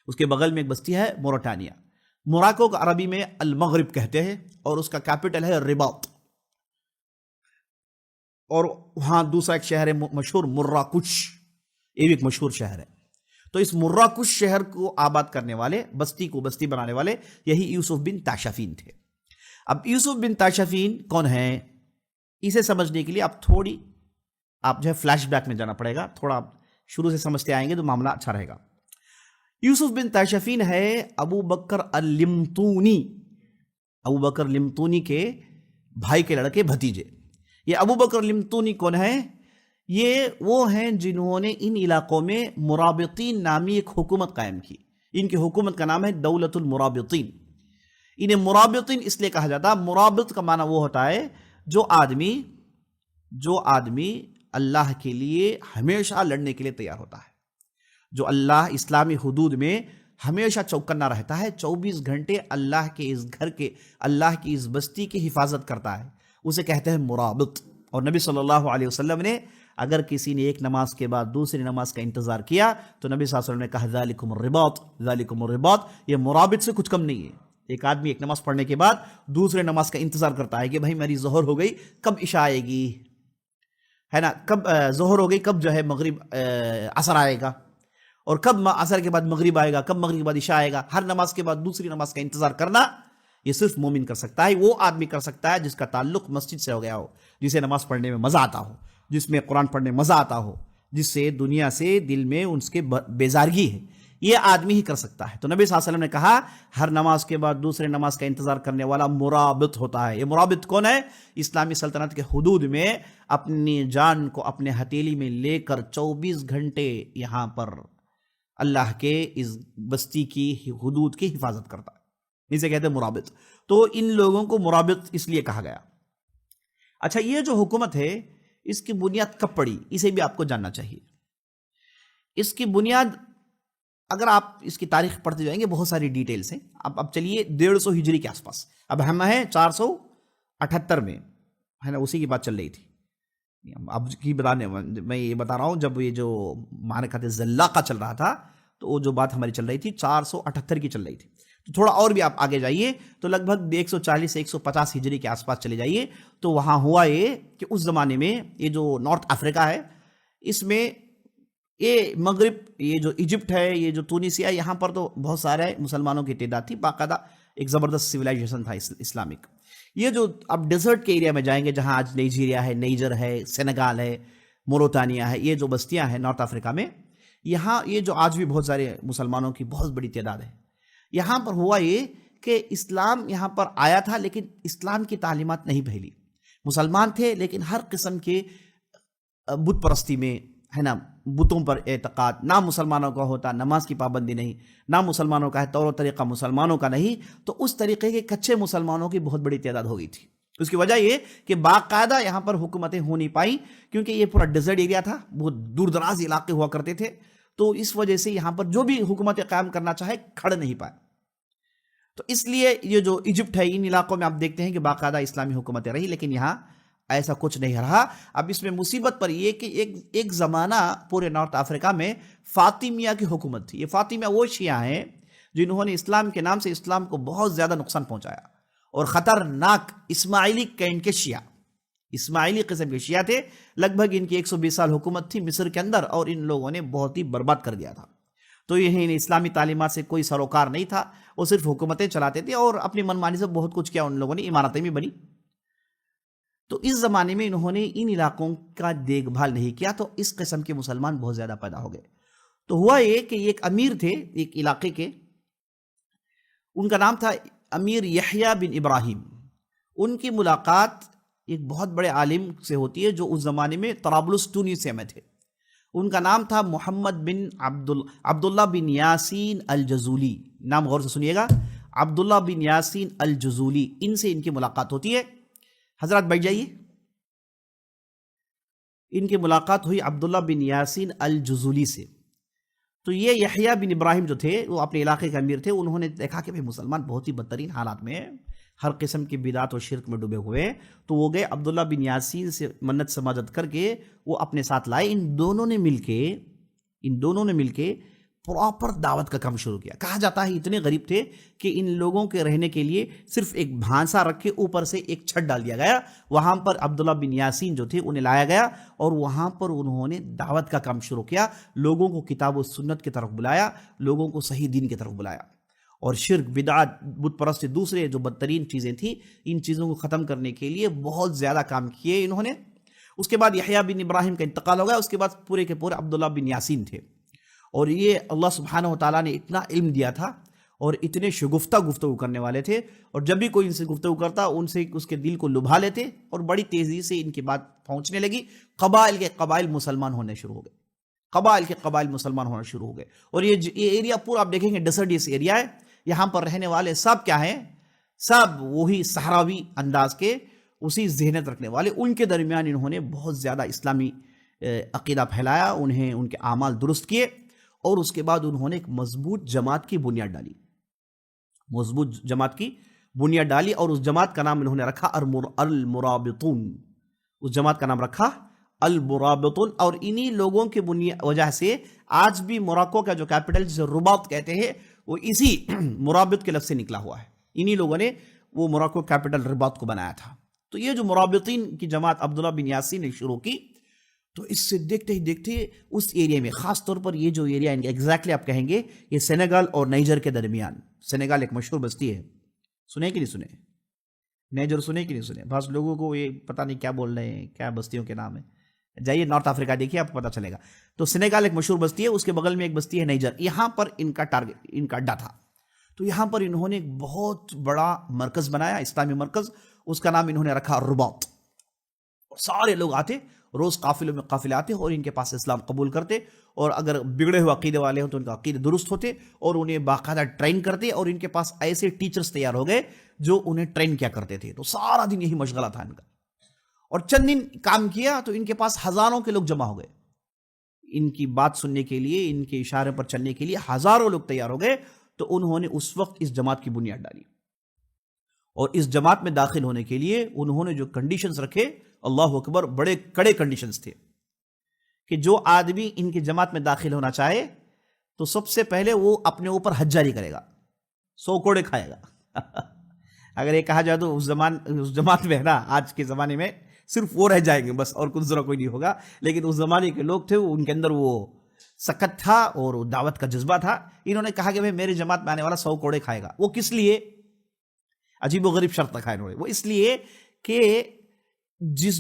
اس کے بغل میں ایک بستی ہے موریٹانیہ. موراکو کو عربی میں المغرب کہتے ہیں، اور اس کا کیپٹل ہے رباط. اور وہاں دوسرا ایک شہر ہے مشہور مراکش، یہ بھی ایک مشہور شہر ہے. تو اس مراکش شہر کو آباد کرنے والے، بستی کو بستی بنانے والے یہی یوسف بن تاشفین تھے. اب یوسف بن تاشفین کون ہیں، اسے سمجھنے کے لیے آپ جو ہے فلیش بیک میں جانا پڑے گا. تھوڑا شروع سے سمجھتے آئیں گے تو معاملہ اچھا رہے گا. یوسف بن تاشفین ہے ابو بکر اللمتونی، ابو بکر لمتونی کے بھائی کے لڑکے بھتیجے. یہ ابو بکر لمتونی کون ہیں؟ یہ وہ ہیں جنہوں نے ان علاقوں میں مرابطین نامی ایک حکومت قائم کی. ان کی حکومت کا نام ہے دولت المرابطین. انہیں مرابطین اس لیے کہا جاتا، مرابط کا معنی وہ ہوتا ہے جو آدمی اللہ کے لیے ہمیشہ لڑنے کے لیے تیار ہوتا ہے، جو اللہ اسلامی حدود میں ہمیشہ چوکنا رہتا ہے، 24 گھنٹے اللہ کے اس گھر کے، اللہ کی اس بستی کی حفاظت کرتا ہے، اسے کہتے ہیں مرابط. اور نبی صلی اللہ علیہ وسلم نے اگر کسی نے ایک نماز کے بعد دوسری نماز کا انتظار کیا تو نبی صلی اللہ علیہ وسلم نے کہا ذالکم الرباط، ذالکم الرباط، یہ مرابط سے کچھ کم نہیں ہے. ایک آدمی ایک نماز پڑھنے کے بعد دوسرے نماز کا انتظار کرتا ہے کہ بھائی میری ظہر ہو گئی، کب عشاء آئے گی، ہے نا، کب ظہر ہو گئی، کب جو ہے مغرب عصر آئے گا، اور کب عصر کے بعد مغرب آئے گا، کب مغرب کے بعد عشاء آئے گا. ہر نماز کے بعد دوسری نماز کا انتظار کرنا یہ صرف مومن کر سکتا ہے. وہ آدمی کر سکتا ہے جس کا تعلق مسجد سے ہو گیا ہو، جسے نماز پڑھنے میں مزہ آتا ہو، جس میں قرآن پڑھنے میں مزہ آتا ہو، جس سے دنیا سے دل میں اس کے بیزارگی ہے. یہ آدمی ہی کر سکتا ہے. تو نبی صلی اللہ علیہ وسلم نے کہا ہر نماز کے بعد دوسرے نماز کا انتظار کرنے والا مرابط ہوتا ہے. یہ مرابط کون ہے؟ اسلامی سلطنت کے حدود میں اپنی جان کو اپنے ہتھیلی میں لے کر 24 گھنٹے یہاں پر اللہ کے اس بستی کی حدود کی حفاظت کرتا ہے. اسے کہتے ہیں مرابط. تو ان لوگوں کو مرابط اس لیے کہا گیا. اچھا، یہ جو حکومت ہے اس کی بنیاد کب پڑی، اسے بھی آپ کو جاننا چاہیے. اس کی بنیاد اگر آپ اس کی تاریخ پڑھتے جائیں گے بہت ساری ڈیٹیلز ہیں. اب چلیے 150 ہجری کے آس پاس، اب ہم ہیں 478 میں، ہے نا، اسی کی بات چل رہی تھی. اب کی بتانے میں یہ بتا رہا ہوں، جب یہ جو معرکۃ زلاقہ چل رہا تھا تو وہ جو بات ہماری چل رہی تھی 478 کی چل رہی تھی. تو تھوڑا اور بھی آپ آگے جائیے تو لگ بھگ 140 سے 150 ہجری کے آس پاس چلے جائیے. تو وہاں ہوا یہ کہ اس زمانے میں یہ جو نارتھ افریقہ ہے، اس میں یہ مغرب، یہ جو ایجپٹ ہے، یہ جو تونسیہ، یہاں پر تو بہت سارے مسلمانوں کی تعداد تھی. باقاعدہ ایک زبردست سویلائزیشن تھا اسلامک. یہ جو اب ڈیزرٹ کے ایریا میں جائیں گے، جہاں آج نائجیریا ہے، نائجر ہے، سینیگال ہے، موروتانیہ ہے، یہ جو بستیاں ہیں نارتھ افریقہ میں، یہاں یہ جو آج بھی بہت سارے مسلمانوں کی بہت بڑی تعداد ہے. یہاں پر ہوا یہ کہ اسلام یہاں پر آیا تھا، لیکن اسلام کی تعلیمات نہیں پھیلی. مسلمان تھے لیکن ہر قسم کے بت پرستی میں، ہے نا، بتوں پر اعتقاد. نہ مسلمانوں کا ہوتا نماز کی پابندی نہیں، نہ مسلمانوں کا ہے طور و طریقہ مسلمانوں کا نہیں. تو اس طریقے کے کچے مسلمانوں کی بہت بڑی تعداد ہو گئی تھی. اس کی وجہ یہ کہ باقاعدہ یہاں پر حکومتیں ہو نہیں پائیں، کیونکہ یہ پورا ڈیزرٹ ایریا تھا، بہت دور دراز علاقے ہوا کرتے تھے. تو اس وجہ سے یہاں پر جو بھی حکومتیں قائم کرنا چاہے کھڑ نہیں پائے. تو اس لیے یہ جو ایجپٹ ہے، ان علاقوں میں آپ دیکھتے ہیں کہ باقاعدہ اسلامی حکومتیں رہی، لیکن یہاں ایسا کچھ نہیں رہا. اب اس میں مصیبت پر یہ کہ ایک زمانہ پورے نارتھ افریقہ میں فاطمیہ کی حکومت تھی. یہ فاطمیہ وہ شیعہ ہیں جنہوں نے اسلام کے نام سے اسلام کو بہت زیادہ نقصان پہنچایا، اور خطرناک اسماعیلی کینٹ کے شیعہ، اسماعیلی قسم کے شیعہ تھے. لگ بھگ ان کی 120 سال حکومت تھی مصر کے اندر، اور ان لوگوں نے بہت ہی برباد کر دیا تھا. تو یہ اسلامی تعلیمات سے کوئی سروکار نہیں تھا، وہ صرف حکومتیں چلاتے تھے اور اپنی منمانی سے بہت کچھ کیا. ان لوگوں نے عمارتیں بھی بنی. تو اس زمانے میں انہوں نے ان علاقوں کا دیکھ بھال نہیں کیا، تو اس قسم کے مسلمان بہت زیادہ پیدا ہو گئے. تو ہوا یہ کہ ایک امیر تھے ایک علاقے کے، ان کا نام تھا امیر یحییٰ بن ابراہیم. ان کی ملاقات ایک بہت بڑے عالم سے ہوتی ہے جو اس زمانے میں طرابلس ٹونسیہ میں تھے. ان کا نام تھا محمد بن عبداللہ بن یاسین الجزولی. نام غور سے سنیے گا، عبداللہ بن یاسین الجزولی. ان سے ان کی ملاقات ہوتی ہے. حضرات بیٹھ جائیے. ان کی ملاقات ہوئی عبداللہ بن یاسین الجزولی سے. تو یہ یحییٰ بن ابراہیم جو تھے وہ اپنے علاقے کے امیر تھے. انہوں نے دیکھا کہ مسلمان بہت ہی بدترین حالات میں، ہر قسم کی بدعت اور شرک میں ڈوبے ہوئے. تو وہ گئے عبداللہ بن یاسین سے منت سماجت کر کے وہ اپنے ساتھ لائے. ان دونوں نے مل کے پراپر دعوت کا کام شروع کیا. کہا جاتا ہے اتنے غریب تھے کہ ان لوگوں کے رہنے کے لیے صرف ایک بھانسا رکھ کے اوپر سے ایک چھت ڈال دیا گیا. وہاں پر عبداللہ بن یاسین جو تھے انہیں لایا گیا، اور وہاں پر انہوں نے دعوت کا کام شروع کیا. لوگوں کو کتاب و سنت کی طرف بلایا، لوگوں کو صحیح دین کی طرف بلایا، اور شرک، بدعت، بت پرستی، دوسرے جو بدترین چیزیں تھیں، ان چیزوں کو ختم کرنے کے لیے بہت زیادہ کام کیے انہوں نے. اس کے بعد یحییٰ بن ابراہیم کا انتقال ہو گیا. اس کے بعد پورے کے پورے عبداللہ بن یاسین تھے. اور یہ اللہ سبحانہ و تعالیٰ نے اتنا علم دیا تھا اور اتنے شگفتہ گفتگو کرنے والے تھے، اور جب بھی کوئی ان سے گفتگو کرتا ان سے اس کے دل کو لبھا لیتے، اور بڑی تیزی سے ان کی بات پہنچنے لگی. قبائل کے قبائل مسلمان ہونے شروع ہو گئے. اور یہ ایریا پورا آپ دیکھیں گے ڈیزرٹ ایریا ہے. یہاں پر رہنے والے سب کیا ہیں؟ سب وہی صحراوی انداز کے، اسی ذہنیت رکھنے والے. ان کے درمیان انہوں نے بہت زیادہ اسلامی عقیدہ پھیلایا، انہیں ان کے اعمال درست کیے، اور اس کے بعد انہوں نے ایک مضبوط جماعت کی بنیاد ڈالی. اور اس جماعت کا نام انہوں نے رکھا المرابطون. اس جماعت کا نام رکھا المرابطون. اور انہی لوگوں کی وجہ سے آج بھی موراکو کا جو کیپٹل جسے رباط کہتے ہیں وہ اسی مرابط کے لفظ سے نکلا ہوا ہے. انہی لوگوں نے وہ موراکو کیپٹل رباط کو بنایا تھا. تو یہ جو مرابطین کی جماعت عبداللہ بن یاسین نے شروع کی، تو اس سے دیکھتے ہی دیکھتے اس ایریا میں، خاص طور پر یہ جو ایریا ایگزیکٹلی آپ کہیں گے یہ سینیگال اور نائجر کے درمیان. سینیگال ایک مشہور بستی ہے، سنے کہ نہیں سنے؟ نائجر سنے کہ نہیں سنے؟ بعض لوگوں کو یہ پتہ نہیں کیا بول رہے ہیں، کیا بستیوں کے نام ہیں. جائیے نارتھ افریقہ دیکھیے، آپ کو پتہ چلے گا. تو سینیگال ایک مشہور بستی ہے، اس کے بغل میں ایک بستی ہے نائجر. یہاں پر ان کا اڈا تھا. تو یہاں پر انہوں نے ایک بہت بڑا مرکز بنایا، اسلامی مرکز. اس کا نام انہوں نے رکھا رباط. سارے لوگ آتے، روز قافلوں میں قافلے آتے اور ان کے پاس اسلام قبول کرتے، اور اگر بگڑے ہوئے عقیدے والے ہوں تو ان کا عقیدے درست ہوتے اور انہیں باقاعدہ ٹرین کرتے. اور ان کے پاس ایسے ٹیچرز تیار ہو گئے جو انہیں ٹرین کیا کرتے تھے. تو سارا دن یہی مشغلہ تھا ان کا. اور چند دن کام کیا تو ان کے پاس ہزاروں کے لوگ جمع ہو گئے. ان کی بات سننے کے لیے، ان کے اشارے پر چلنے کے لیے ہزاروں لوگ تیار ہو گئے. تو انہوں نے اس وقت اس جماعت کی بنیاد ڈالی. اور اس جماعت میں داخل ہونے کے لیے انہوں نے جو کنڈیشنز رکھے، اللہ اکبر، بڑے کڑے کنڈیشنز تھے کہ جو آدمی ان کی جماعت میں داخل ہونا چاہے تو سب سے پہلے وہ اپنے اوپر حج جاری کرے گا، 100 کوڑے کھائے گا. اگر یہ کہا جائے تو اس جماعت میں ہے نا، آج کے زمانے میں صرف وہ رہ جائیں گے بس، اور کچھ ذرا کوئی نہیں ہوگا. لیکن اس زمانے کے لوگ تھے، ان کے اندر وہ سکت تھا اور دعوت کا جذبہ تھا. انہوں نے کہا کہ بھائی میری جماعت میں آنے والا 100 کوڑے کھائے گا. وہ کس لیے؟ عجیب و غریب شرط رکھا انہوں نے. وہ اس لیے کہ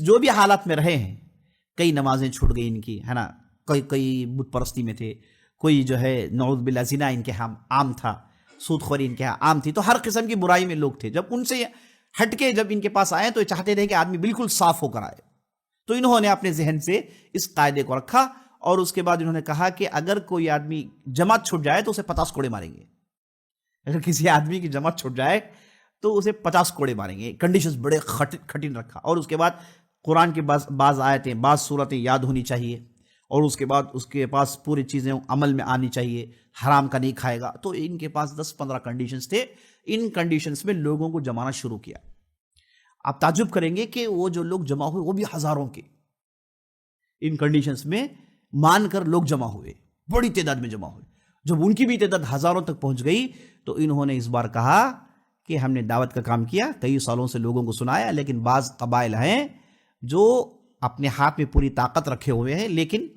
جو بھی حالات میں رہے ہیں، کئی نمازیں چھوٹ گئی ان کی، ہے نا، کئی بت پرستی میں تھے، کوئی جو ہے نعوذ باللہ زنا ان کے ہاں عام تھا، سود خوری ان کے ہاں عام تھی. تو ہر قسم کی برائی میں لوگ تھے. جب ان سے ہٹ کے جب ان کے پاس آئے تو یہ چاہتے تھے کہ آدمی بالکل صاف ہو کر آئے. تو انہوں نے اپنے ذہن سے اس قاعدے کو رکھا. اور اس کے بعد انہوں نے کہا کہ اگر کوئی آدمی جماعت چھوٹ جائے تو اسے 50 کوڑے ماریں گے. اگر کسی آدمی کی جماعت چھوٹ جائے تو اسے 50 کوڑے ماریں گے. کنڈیشنز بڑے کٹھن رکھا. اور اس کے بعد قرآن کی بعض آیتیں، بعض صورتیں یاد ہونی چاہیے. اور اس کے بعد اس کے پاس پوری چیزیں عمل میں آنی چاہیے. حرام کا نہیں کھائے گا. تو ان کے پاس 10-15 کنڈیشنز تھے. ان کنڈیشنز میں لوگوں کو جمانا شروع کیا. آپ تعجب کریں گے کہ وہ جو لوگ جمع ہوئے وہ بھی ہزاروں کے. ان کنڈیشنز میں مان کر لوگ جمع ہوئے، بڑی تعداد میں جمع ہوئے. جب ان کی بھی تعداد ہزاروں تک پہنچ گئی تو انہوں نے اس بار کہا کہ ہم نے دعوت کا کام کیا، کئی سالوں سے لوگوں کو سنایا، لیکن بعض قبائل ہیں جو اپنے ہاتھ میں پوری طاقت رکھے ہوئے ہیں لیکن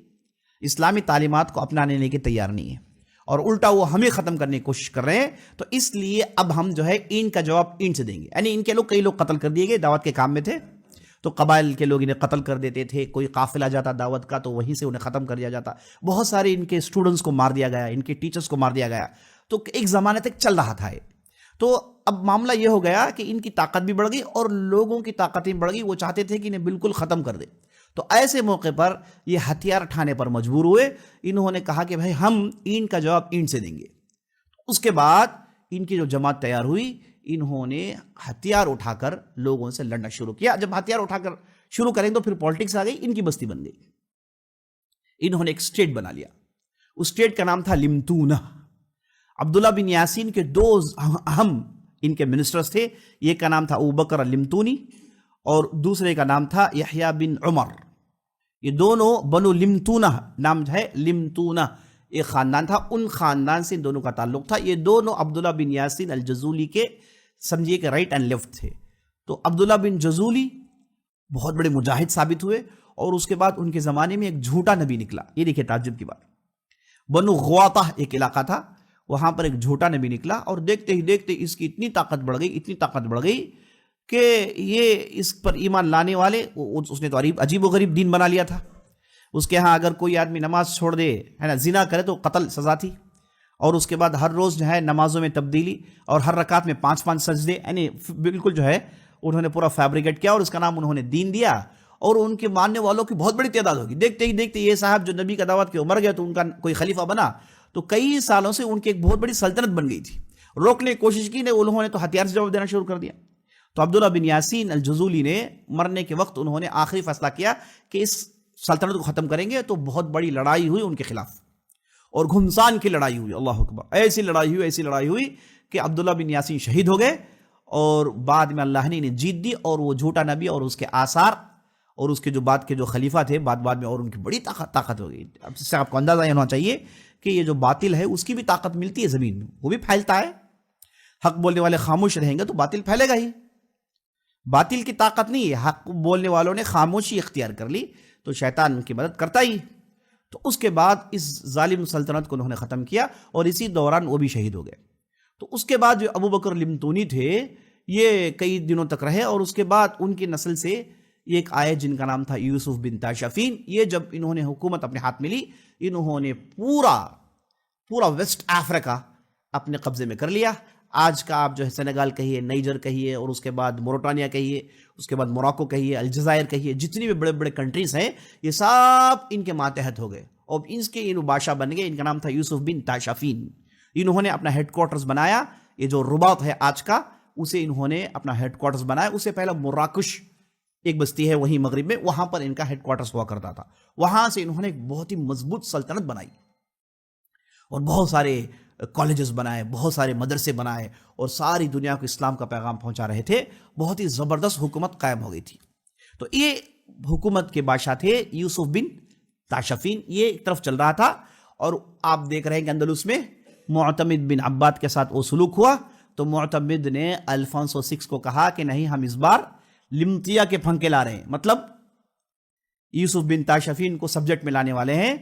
اسلامی تعلیمات کو اپنانے کے تیار نہیں ہیں، اور الٹا وہ ہمیں ختم کرنے کی کوشش کر رہے ہیں. تو اس لیے اب ہم جو ہے ان کا جواب ان سے دیں گے. یعنی ان کے لوگ، کئی لوگ قتل کر دیے گئے، دعوت کے کام میں تھے تو قبائل کے لوگ انہیں قتل کر دیتے تھے. کوئی قافلہ جاتا دعوت کا تو وہیں سے انہیں ختم کر دیا جاتا. بہت سارے ان کے اسٹوڈنٹس کو مار دیا گیا، ان کے ٹیچرز کو مار دیا گیا. تو ایک زمانے تک چل رہا تھا یہ. تو اب معاملہ یہ ہو گیا کہ ان کی طاقت بھی بڑھ گئی اور لوگوں کی طاقتیں بڑھ گئی. وہ چاہتے تھے کہ انہیں بالکل ختم کر دے. تو ایسے موقع پر یہ ہتھیار اٹھانے پر مجبور ہوئے. انہوں نے کہا کہ بھائی ہم ان کا جواب ان سے دیں گے. اس کے بعد ان کی جو جماعت تیار ہوئی، انہوں نے ہتھیار اٹھا کر لوگوں سے لڑنا شروع کیا. جب ہتھیار اٹھا کر شروع کریں تو پھر پالیٹکس آ گئی. ان کی بستی بن گئی. انہوں نے ایک اسٹیٹ بنا لیا. اس اسٹیٹ کا نام تھا لمتونہ. عبداللہ بن یاسین کے 2 اہم ان کے منسٹرز تھے. ایک کا نام تھا ابو بکر اللمتونی اور دوسرے کا نام تھا یحییٰ بن عمر. یہ دونوں بنو لمتونہ نام ہے. لمتونہ ایک خاندان تھا، ان خاندان سے ان دونوں کا تعلق تھا. یہ دونوں عبداللہ بن یاسین الجزولی کے سمجھیے کہ رائٹ اینڈ لیفٹ تھے. تو عبداللہ بن جزولی بہت بڑے مجاہد ثابت ہوئے اور اس کے بعد ان کے زمانے میں ایک جھوٹا نبی نکلا. یہ دیکھیں تعجب کی بات. بنو غواطہ ایک علاقہ تھا، وہاں پر ایک جھوٹا نبی نکلا اور دیکھتے ہی دیکھتے اس کی اتنی طاقت بڑھ گئی کہ یہ اس پر ایمان لانے والے، اس نے تو عجیب و غریب دین بنا لیا تھا. اس کے ہاں اگر کوئی آدمی نماز چھوڑ دے، ہے نا، زنا کرے تو قتل سزا تھی. اور اس کے بعد ہر روز جو ہے نمازوں میں تبدیلی اور ہر رکعت میں 5 سجدے، یعنی بالکل جو ہے انہوں نے پورا فیبریکیٹ کیا اور اس کا نام انہوں نے دین دیا. اور ان کے ماننے والوں کی بہت بڑی تعداد ہوگی. دیکھتے ہی دیکھتے یہ صاحب جو نبی کا دعوت کے مر گیا تو ان کا کوئی خلیفہ بنا. تو کئی سالوں سے ان کی ایک بہت بڑی سلطنت بن گئی تھی. روکنے کی کوشش کی، انہوں نے تو ہتھیار سے جواب دینا شروع کر دیا. تو عبداللہ بن یاسین الجزولی نے مرنے کے وقت انہوں نے آخری فیصلہ کیا کہ اس سلطنت کو ختم کریں گے. تو بہت بڑی لڑائی ہوئی ان کے خلاف اور گھمسان کی لڑائی ہوئی. اللہ اکبر. ایسی لڑائی ہوئی کہ عبداللہ بن یاسین شہید ہو گئے اور بعد میں اللہ نے انہیں جیت دی. اور وہ جھوٹا نبی اور اس کے آثار اور اس کے جو بعد کے جو خلیفہ تھے بعد میں اور ان کی بڑی طاقت ہو گئی. اب اس سے آپ کو اندازہ یہ ہونا چاہیے کہ یہ جو باطل ہے اس کی بھی طاقت ملتی ہے زمین میں، وہ بھی پھیلتا ہے. حق بولنے والے خاموش رہیں گے تو باطل پھیلے گا ہی. باطل کی طاقت نہیں ہے، حق بولنے والوں نے خاموشی اختیار کر لی تو شیطان ان کی مدد کرتا ہی. تو اس کے بعد اس ظالم سلطنت کو انہوں نے ختم کیا اور اسی دوران وہ بھی شہید ہو گئے. تو اس کے بعد جو ابو بکر لمتونی تھے یہ کئی دنوں تک رہے اور اس کے بعد ان کی نسل سے یہ ایک آئے جن کا نام تھا یوسف بن تاشفین. یہ جب انہوں نے حکومت اپنے ہاتھ میں لی، انہوں نے پورا ویسٹ افریقہ اپنے قبضے میں کر لیا. آج کا آپ جو ہے سینیگال کہیے، نائجر کہیے، اور اس کے بعد موریٹانیہ کہیے، اس کے بعد موراکو کہیے، الجزائر کہیے، جتنی بھی بڑے بڑے کنٹریز ہیں یہ سب ان کے ماتحت ہو گئے. اور اس کے بادشاہ بن گئے. ان کا نام تھا یوسف بن تاشفین. انہوں نے اپنا ہیڈ کوارٹرز بنایا، یہ جو رباط ہے آج کا، اسے انہوں نے اپنا ہیڈ کوارٹرز بنایا. اس سے پہلے مراکش ایک بستی ہے وہیں مغرب میں، وہاں پر ان کا ہیڈ کوارٹرز ہوا کرتا تھا. وہاں سے انہوں نے ایک بہت ہی مضبوط سلطنت بنائی اور بہت سارے کالجز بنائے، بہت سارے مدرسے بنائے، اور ساری دنیا کو اسلام کا پیغام پہنچا رہے تھے. بہت ہی زبردست حکومت قائم ہو گئی تھی. تو یہ حکومت کے بادشاہ تھے یوسف بن تاشفین. یہ ایک طرف چل رہا تھا، اور آپ دیکھ رہے ہیں کہ اندلس میں معتمد بن عباد کے ساتھ وہ سلوک ہوا. تو معتمد نے الفونسو 6 کو کہا کہ نہیں، ہم اس بار لمتیا کے پھنکے لا رہے ہیں، مطلب یوسف بن تاشفین کو سبجیکٹ میں لانے والے ہیں.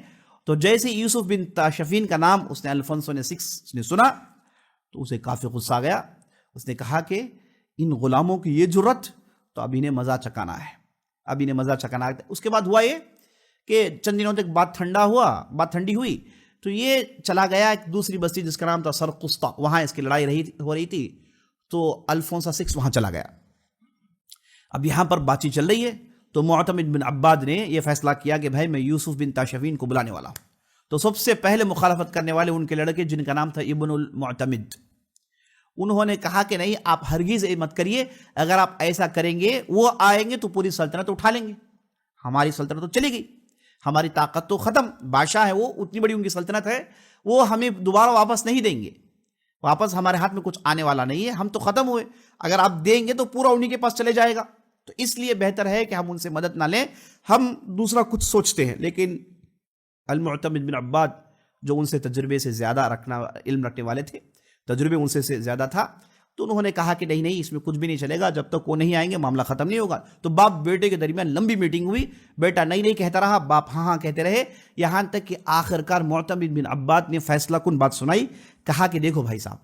تو جیسے یوسف بن تاشفین کا نام اس نے الفونسو نے 6 نے سنا تو اسے کافی غصہ آ گیا. اس نے کہا کہ ان غلاموں کی یہ جرت، تو اب انہیں مزہ چکانا ہے. اس کے بعد ہوا یہ کہ چند دنوں تک بات ٹھنڈی ہوئی. تو یہ چلا گیا ایک دوسری بستی جس کا نام تھا سرقسطہ، وہاں اس کی لڑائی ہو رہی تھی. تو الفونسو 6 وہاں چلا گیا. اب یہاں پر بات چیت چل رہی ہے. تو معتمد بن عباد نے یہ فیصلہ کیا کہ بھائی میں یوسف بن تاشفین کو بلانے والا ہوں. تو سب سے پہلے مخالفت کرنے والے ان کے لڑکے جن کا نام تھا ابن المعتمد. انہوں نے کہا کہ نہیں، آپ ہرگز مت کریے. اگر آپ ایسا کریں گے، وہ آئیں گے تو پوری سلطنت اٹھا لیں گے، ہماری سلطنت تو چلے گئی، ہماری طاقت تو ختم. بادشاہ ہے وہ، اتنی بڑی ان کی سلطنت ہے، وہ ہمیں دوبارہ واپس نہیں دیں گے. واپس ہمارے ہاتھ میں کچھ آنے والا نہیں ہے، ہم تو ختم ہوئے. اگر آپ دیں گے تو پورا انہی کے پاس چلے جائے گا. تو اس لیے بہتر ہے کہ ہم ان سے مدد نہ لیں، ہم دوسرا کچھ سوچتے ہیں. لیکن المعتمد بن عباد جو ان سے تجربے سے زیادہ علم رکھنے والے تھے، تجربے ان سے زیادہ تھا، تو انہوں نے کہا کہ نہیں، اس میں کچھ بھی نہیں چلے گا، جب تک وہ نہیں آئیں گے معاملہ ختم نہیں ہوگا. تو باپ بیٹے کے درمیان لمبی میٹنگ ہوئی. بیٹا نہیں کہتا رہا، باپ ہاں کہتے رہے، یہاں تک کہ آخرکار معتمد بن عباد نے فیصلہ کن بات سنائی. کہا کہ دیکھو بھائی صاحب،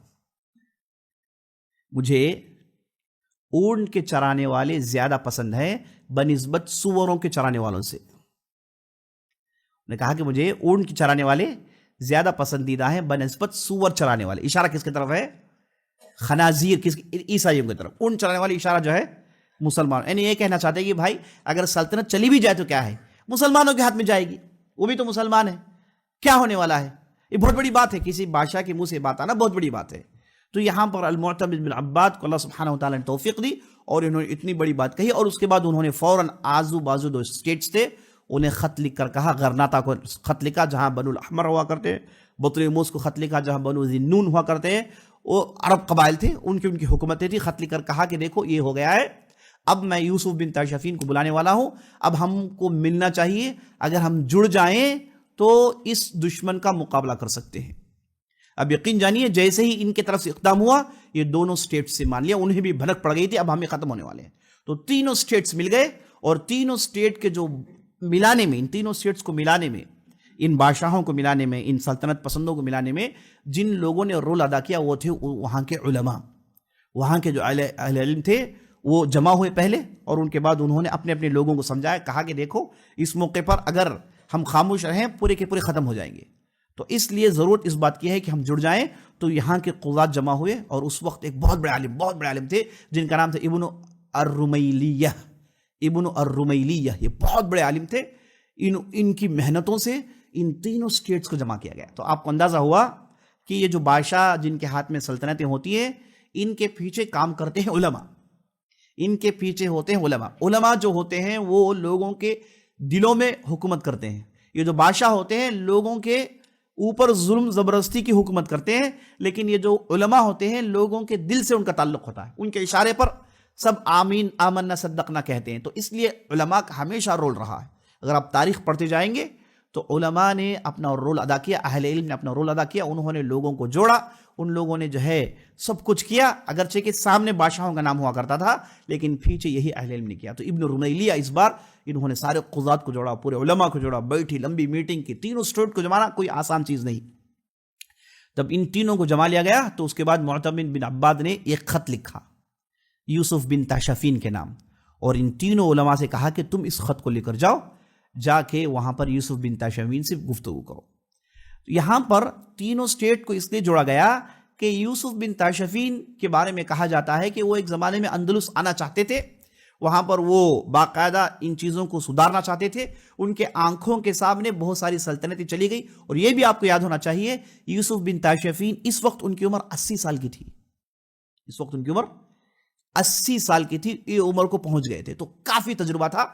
مجھے اونٹ کے چرانے والے زیادہ پسند ہیں بنسبت سوروں کے چرانے والوں سے. نے کہا کہ مجھے اونٹ کے چرانے والے زیادہ پسندیدہ ہیں بنسبت سور چرانے والے. اشارہ کس کی طرف ہے؟ خنازیر، عیسائیوں کی طرف. اونٹ چرانے والے اشارہ جو ہے مسلمان، یعنی یہ کہنا چاہتے ہیں کہ بھائی اگر سلطنت چلی بھی جائے تو کیا ہے، مسلمانوں کے ہاتھ میں جائے گی، وہ بھی تو مسلمان ہے، کیا ہونے والا ہے. یہ بہت بڑی بات ہے، کسی بادشاہ کے منہ سے بات آنا بہت بڑی بات ہے. تو یہاں پر المعتمد بن عباد کو اللہ سبحانہ وتعالی نے توفیق دی اور انہوں نے اتنی بڑی بات کہی. اور اس کے بعد انہوں نے فوراً آزو بازو 2 اسٹیٹس تھے انہیں خط لکھ کر کہا. غرناطہ کو خط لکھا جہاں بنو الاحمر ہوا کرتے ہیں، بطلیموس کو خط لکھا جہاں بنو ذی نون ہوا کرتے ہیں، وہ عرب قبائل تھے، ان کی حکومتیں تھی. خط لکھ کر کہا کہ دیکھو یہ ہو گیا ہے، اب میں یوسف بن تاشفین کو بلانے والا ہوں، اب ہم کو ملنا چاہیے، اگر ہم جڑ جائیں تو اس دشمن کا مقابلہ کر سکتے ہیں. اب یقین جانیے جیسے ہی ان کے طرف سے اقدام ہوا، یہ دونوں سٹیٹ سے مان لیا، انہیں بھی بھنک پڑ گئی تھی اب ہمیں ختم ہونے والے ہیں. تو تینوں سٹیٹس مل گئے، اور تینوں سٹیٹ کے جو ملانے میں، ان تینوں سٹیٹس کو ملانے میں، ان بادشاہوں کو ملانے میں، ان سلطنت پسندوں کو ملانے میں جن لوگوں نے رول ادا کیا وہ تھے وہاں کے علماء. وہاں کے جو اہل علم تھے وہ جمع ہوئے پہلے، اور ان کے بعد انہوں نے اپنے اپنے لوگوں کو سمجھایا. کہا کہ دیکھو اس موقع پر اگر ہم خاموش رہیں پورے کے پورے ختم ہو جائیں گے، تو اس لیے ضرورت اس بات کی ہے کہ ہم جڑ جائیں. تو یہاں کے قضات جمع ہوئے، اور اس وقت ایک بہت بڑے عالم تھے جن کا نام تھا ابن الرمیلیہ. یہ بہت بڑے عالم تھے. ان کی محنتوں سے ان تینوں سٹیٹس کو جمع کیا گیا. تو آپ کو اندازہ ہوا کہ یہ جو بادشاہ جن کے ہاتھ میں سلطنتیں ہوتی ہیں، ان کے پیچھے کام کرتے ہیں علماء، ان کے پیچھے ہوتے ہیں علماء. علماء جو ہوتے ہیں وہ لوگوں کے دلوں میں حکومت کرتے ہیں. یہ جو بادشاہ ہوتے ہیں لوگوں کے اوپر ظلم زبردستی کی حکومت کرتے ہیں، لیکن یہ جو علماء ہوتے ہیں لوگوں کے دل سے ان کا تعلق ہوتا ہے. ان کے اشارے پر سب آمین آمنا صدقنا کہتے ہیں. تو اس لیے علماء کا ہمیشہ رول رہا ہے. اگر آپ تاریخ پڑھتے جائیں گے تو علماء نے اپنا رول ادا کیا، اہل علم نے اپنا رول ادا کیا. انہوں نے لوگوں کو جوڑا، ان لوگوں نے جو ہے سب کچھ کیا، اگرچہ کہ سامنے بادشاہوں کا نام ہوا کرتا تھا لیکن پیچھے یہی اہل علم نے کیا. تو ابن رمیلیہ اس بار انہوں نے سارے قضات کو جوڑا، پورے علماء کو جوڑا، بیٹھی لمبی میٹنگ کی. تینوں اسٹیٹ کو جمانا کوئی آسان چیز نہیں. جب ان تینوں کو جما لیا گیا تو اس کے بعد معتمد بن عباد نے ایک خط لکھا یوسف بن تاشفین کے نام. اور ان تینوں علماء سے کہا کہ تم اس خط کو لے کر جاؤ، جا کے وہاں پر یوسف بن تاشفین سے گفتگو کرو۔ یہاں پر تینوں سٹیٹ کو اس لیے جوڑا گیا کہ یوسف بن تاشفین کے بارے میں کہا جاتا ہے کہ وہ ایک زمانے میں اندلس آنا چاہتے تھے، وہاں پر وہ باقاعدہ ان چیزوں کو سدھارنا چاہتے تھے، ان کے آنکھوں کے سامنے بہت ساری سلطنتیں چلی گئی، اور یہ بھی آپ کو یاد ہونا چاہیے یوسف بن تاشفین اس وقت ان کی عمر 80 سال کی تھی، اس وقت ان کی عمر 80 سال کی تھی، یہ عمر کو پہنچ گئے تھے، تو کافی تجربہ تھا۔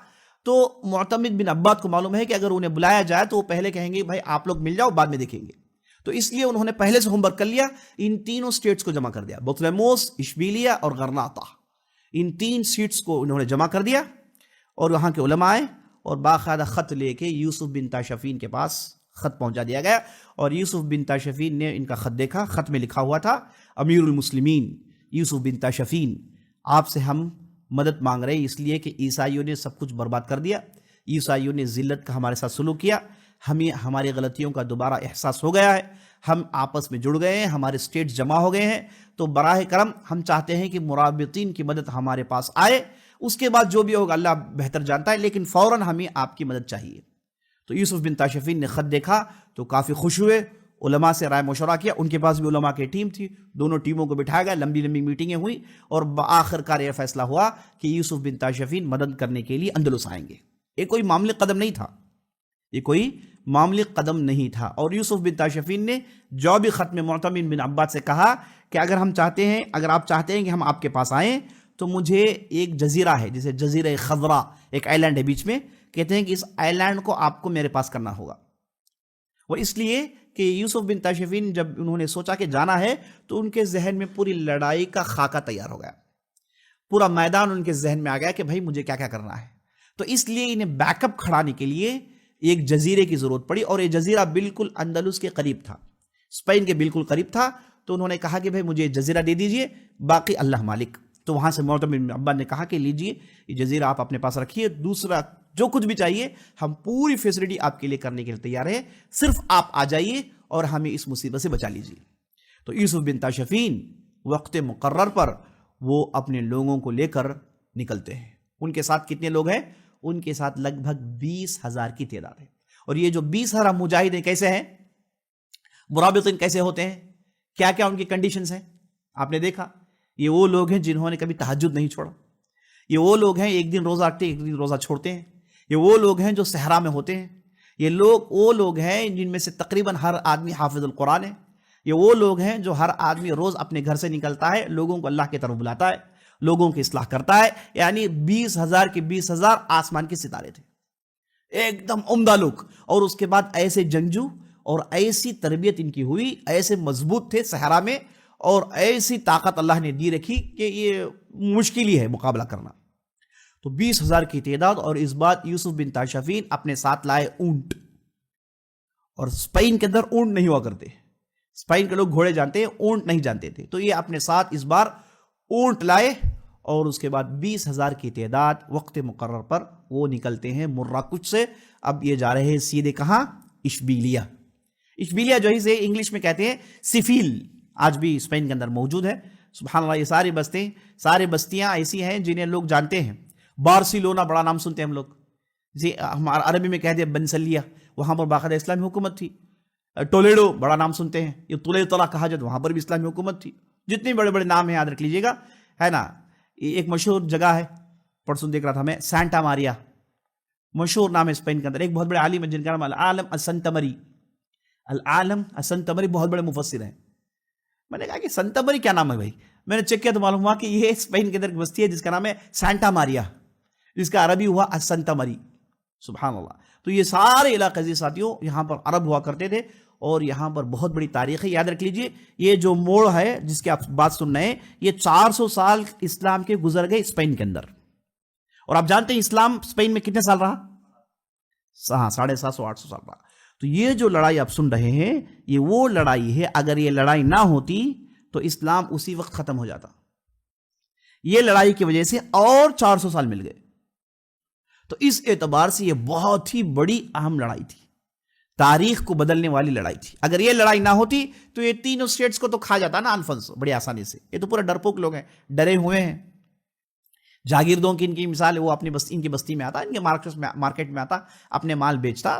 تو معتمد بن عباد کو معلوم ہے کہ اگر انہیں بلایا جائے تو وہ پہلے کہیں گے بھائی آپ لوگ مل جاؤ، بعد میں دیکھیں گے، تو اس لیے انہوں نے پہلے سے ہوم ورک کر لیا، ان تینوں سٹیٹس کو جمع کر دیا، بطلموس، اشبیلیہ اور غرناطہ، ان 3 سیٹس کو انہوں نے جمع کر دیا، اور وہاں کے علماء آئے اور باقاعدہ خط لے کے یوسف بن تاشفین کے پاس خط پہنچا دیا گیا، اور یوسف بن تاشفین نے ان کا خط دیکھا، خط میں لکھا ہوا تھا امیر المسلمین یوسف بن تاشفین، آپ سے ہم مدد مانگ رہے ہیں اس لیے کہ عیسائیوں نے سب کچھ برباد کر دیا، عیسائیوں نے ذلت کا ہمارے ساتھ سلوک کیا، ہمیں ہماری غلطیوں کا دوبارہ احساس ہو گیا ہے، ہم آپس میں جڑ گئے ہیں، ہمارے سٹیٹ جمع ہو گئے ہیں، تو براہ کرم ہم چاہتے ہیں کہ مرابطین کی مدد ہمارے پاس آئے، اس کے بعد جو بھی ہوگا اللہ بہتر جانتا ہے، لیکن فوراً ہمیں آپ کی مدد چاہیے۔ تو یوسف بن تاشفین نے خط دیکھا تو کافی خوش ہوئے، علماء سے رائے مشورہ کیا، ان کے پاس بھی علماء کی ٹیم تھی، دونوں ٹیموں کو بٹھایا گیا، لمبی لمبی میٹنگیں ہوئی، اور بآخر کار یہ فیصلہ ہوا کہ یوسف بن تاشفین مدد کرنے کے لیے اندلس آئیں گے۔ یہ کوئی معمولی قدم نہیں تھا، یہ کوئی معمولی قدم نہیں تھا، اور یوسف بن تاشفین نے جوابی خط میں معتمد بن عباد سے کہا کہ اگر آپ چاہتے ہیں کہ ہم آپ کے پاس آئیں تو مجھے ایک جزیرہ ہے جسے جزیرہ خضرا، ایک آئی لینڈ ہے بیچ میں، کہتے ہیں کہ اس آئی لینڈ کو آپ کو میرے پاس کرنا ہوگا۔ وہ اس لیے کہ یوسف بن تاشفین جب انہوں نے سوچا کہ جانا ہے تو ان کے ذہن میں پوری لڑائی کا خاکہ تیار ہو گیا، پورا میدان ان کے ذہن میں آ گیا کہ بھائی مجھے کیا کیا کرنا ہے، تو اس لیے انہیں بیک اپ کھڑانے کے لیے ایک جزیرے کی ضرورت پڑی، اور یہ جزیرہ بالکل اندلس کے قریب تھا، اسپین کے بالکل قریب تھا، تو انہوں نے کہا کہ بھائی مجھے جزیرہ دے دیجئے، باقی اللہ مالک۔ تو وہاں سے معتمد بن عباد نے کہا کہ لیجئے یہ جزیرہ آپ اپنے پاس رکھیے، دوسرا جو کچھ بھی چاہیے ہم پوری فیسلٹی آپ کے لیے کرنے کے لیے تیار ہیں، صرف آپ آ جائیے اور ہمیں اس مصیبت سے بچا لیجیے۔ تو یوسف بن تاشفین وقت مقرر پر وہ اپنے لوگوں کو لے کر نکلتے ہیں۔ ان کے ساتھ کتنے لوگ ہیں؟ ان کے ساتھ لگ بھگ 20,000 کی تعداد ہے، اور یہ جو 20,000 مجاہدین کیسے ہیں، مرابطین کیسے ہوتے ہیں، کیا کیا ان کی کنڈیشنز ہیں، آپ نے دیکھا، یہ وہ لوگ ہیں جنہوں نے کبھی تہجد نہیں چھوڑا، یہ وہ لوگ ہیں ایک دن روزہ رکھتے ہیں ایک دن روزہ چھوڑتے ہیں، یہ وہ لوگ ہیں جو صحرا میں ہوتے ہیں، یہ لوگ وہ لوگ ہیں جن میں سے تقریباً ہر آدمی حافظ القرآن ہے، یہ وہ لوگ ہیں جو ہر آدمی روز اپنے گھر سے نکلتا ہے، لوگوں کو اللہ کی طرف بلاتا ہے، لوگوں کی اصلاح کرتا ہے، یعنی 20,000 کے 20,000 آسمان کے ستارے تھے، ایک دم عمدہ لوگ، اور اس کے بعد ایسے جنگجو اور ایسی تربیت ان کی ہوئی، ایسے مضبوط تھے صحرا میں، اور ایسی طاقت اللہ نے دی رکھی کہ یہ مشکل ہی ہے مقابلہ کرنا۔ تو 20,000 کی تعداد، اور اس بات یوسف بن تاشفین اپنے ساتھ لائے اونٹ، اور اسپین کے اندر اونٹ نہیں ہوا کرتے، اسپین کے لوگ گھوڑے جانتے ہیں، اونٹ نہیں جانتے تھے، تو یہ اپنے ساتھ اس بار اونٹ لائے، اور اس کے بعد 20,000 کی تعداد وقت مقرر پر وہ نکلتے ہیں مراکش سے۔ اب یہ جا رہے ہیں سیدھے کہاں؟ اشبیلیہ۔ اشبیلیہ جو ہے انگلش میں کہتے ہیں سفیل، آج بھی اسپین کے اندر موجود ہے۔ سبحان اللہ، یہ ساری بستیاں ایسی ہیں جنہیں لوگ جانتے ہیں۔ بارسلونا بڑا نام سنتے ہیں ہم لوگ، ہمارا عربی میں کہتے ہیں بنسلیہ، وہاں پر باقاعدہ اسلامی حکومت تھی۔ ٹولیڈو بڑا نام سنتے ہیں، یہ طلیطلہ کہا جاتا، وہاں پر بھی اسلامی حکومت تھی۔ جتنے بڑے بڑے نام ہیں یاد رکھ لیجیے گا، ہے نا۔ ایک مشہور جگہ ہے، پرسوں دیکھ رہا تھا میں، سانتا ماریا، مشہور نام ہے اسپین کے اندر۔ ایک بہت بڑے عالم ہے جن کا نام العالم السنتمری، العالم السنتمری، بہت بڑے مفسر ہیں۔ میں نے کہا کہ سنتمری کیا نام ہے بھائی؟ میں نے چیک کیا تو معلوم ہوا کہ یہ اسپین کے اندر ایک بستی ہے جس کا نام ہے سانتا ماریا، جس کا عربی ہوا السنتمری۔ سبحان اللہ۔ تو یہ سارے علاقے عزیز ساتھیوں یہاں پر عرب ہوا کرتے تھے، اور یہاں پر بہت بڑی تاریخ ہے، یاد رکھ لیجئے۔ یہ جو موڑ ہے جس کی آپ بات سن رہے ہیں، یہ 400 سال اسلام کے گزر گئے اسپین کے اندر، اور آپ جانتے ہیں اسلام اسپین میں کتنے سال رہا؟ 750 800 سال رہا۔ تو یہ جو لڑائی آپ سن رہے ہیں، یہ وہ لڑائی ہے، اگر یہ لڑائی نہ ہوتی تو اسلام اسی وقت ختم ہو جاتا۔ یہ لڑائی کی وجہ سے اور 400 سال مل گئے۔ تو اس اعتبار سے یہ بہت ہی بڑی اہم لڑائی تھی، تاریخ کو بدلنے والی لڑائی تھی۔ اگر یہ لڑائی نہ ہوتی تو یہ تینوں سٹیٹس کو تو کھا جاتا نا الفنس بڑی آسانی سے۔ یہ تو پورا ڈرپوک لوگ ہیں، ڈرے ہوئے ہیں۔ جاگیردوں کی ان کی مثال ہے، وہ اپنی بستی، ان کی بستی میں آتا، ان کے مارکیٹ میں آتا، اپنے مال بیچتا،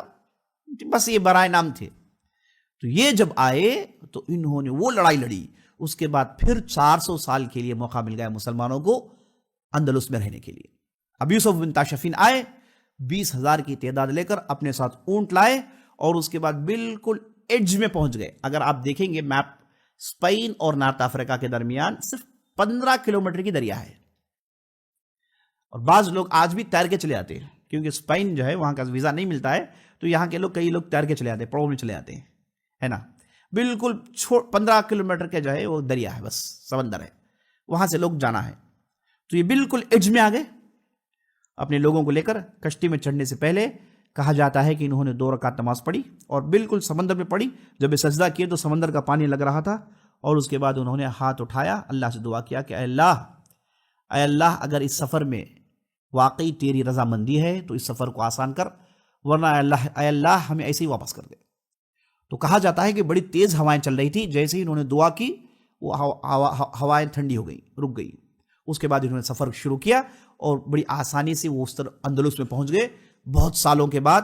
بس یہ برائے نام تھے. تو یہ جب آئے تو انہوں نے وہ لڑائی لڑی. اس کے بعد پھر 400 سال کے لیے موقع مل گیا مسلمانوں کو اندلس میں رہنے کے لیے. اب یوسف بن تاشفین آئے، 20,000 کی تعداد لے کر، اپنے ساتھ اونٹ لائے، اور اس کے بعد بالکل ایڈج میں پہنچ گئے. اگر آپ دیکھیں گے میپ، اسپین اور نارتھ افریقہ کے درمیان صرف 15 کلومیٹر کی دریا ہے. اور بعض لوگ آج بھی تیر کے چلے آتے ہیں، کیونکہ اسپین جو ہے وہاں کا ویزا نہیں ملتا ہے، تو یہاں کے لوگ، کئی لوگ تیر کے چلے آتے ہیں، پڑاؤ میں چلے آتے ہیں، ہے نا. بالکل 15 کلومیٹر کے جو ہے وہ دریا ہے، بس سمندر ہے، وہاں سے لوگ جانا ہے. تو یہ بالکل ایڈج میں آ گئے اپنے لوگوں کو لے کر. کشتی میں چڑھنے سے پہلے کہا جاتا ہے کہ انہوں نے 2 رکعت نماز پڑھی اور بالکل سمندر میں پڑھی. جب یہ سجدہ کیے تو سمندر کا پانی لگ رہا تھا، اور اس کے بعد انہوں نے ہاتھ اٹھایا، اللہ سے دعا کیا کہ اے اللہ اگر اس سفر میں واقعی تیری رضامندی ہے تو اس سفر کو آسان کر، ورنہ اے اللہ ہمیں ایسے ہی واپس کر دے. تو کہا جاتا ہے کہ بڑی تیز ہوائیں چل رہی تھی، جیسے ہی انہوں نے دعا کی وہ ہوائیں ٹھنڈی ہو گئی، رک گئی. اس کے بعد انہوں نے سفر شروع کیا اور بڑی آسانی سے وہ اس طرح اندلس میں پہنچ گئے. بہت سالوں کے بعد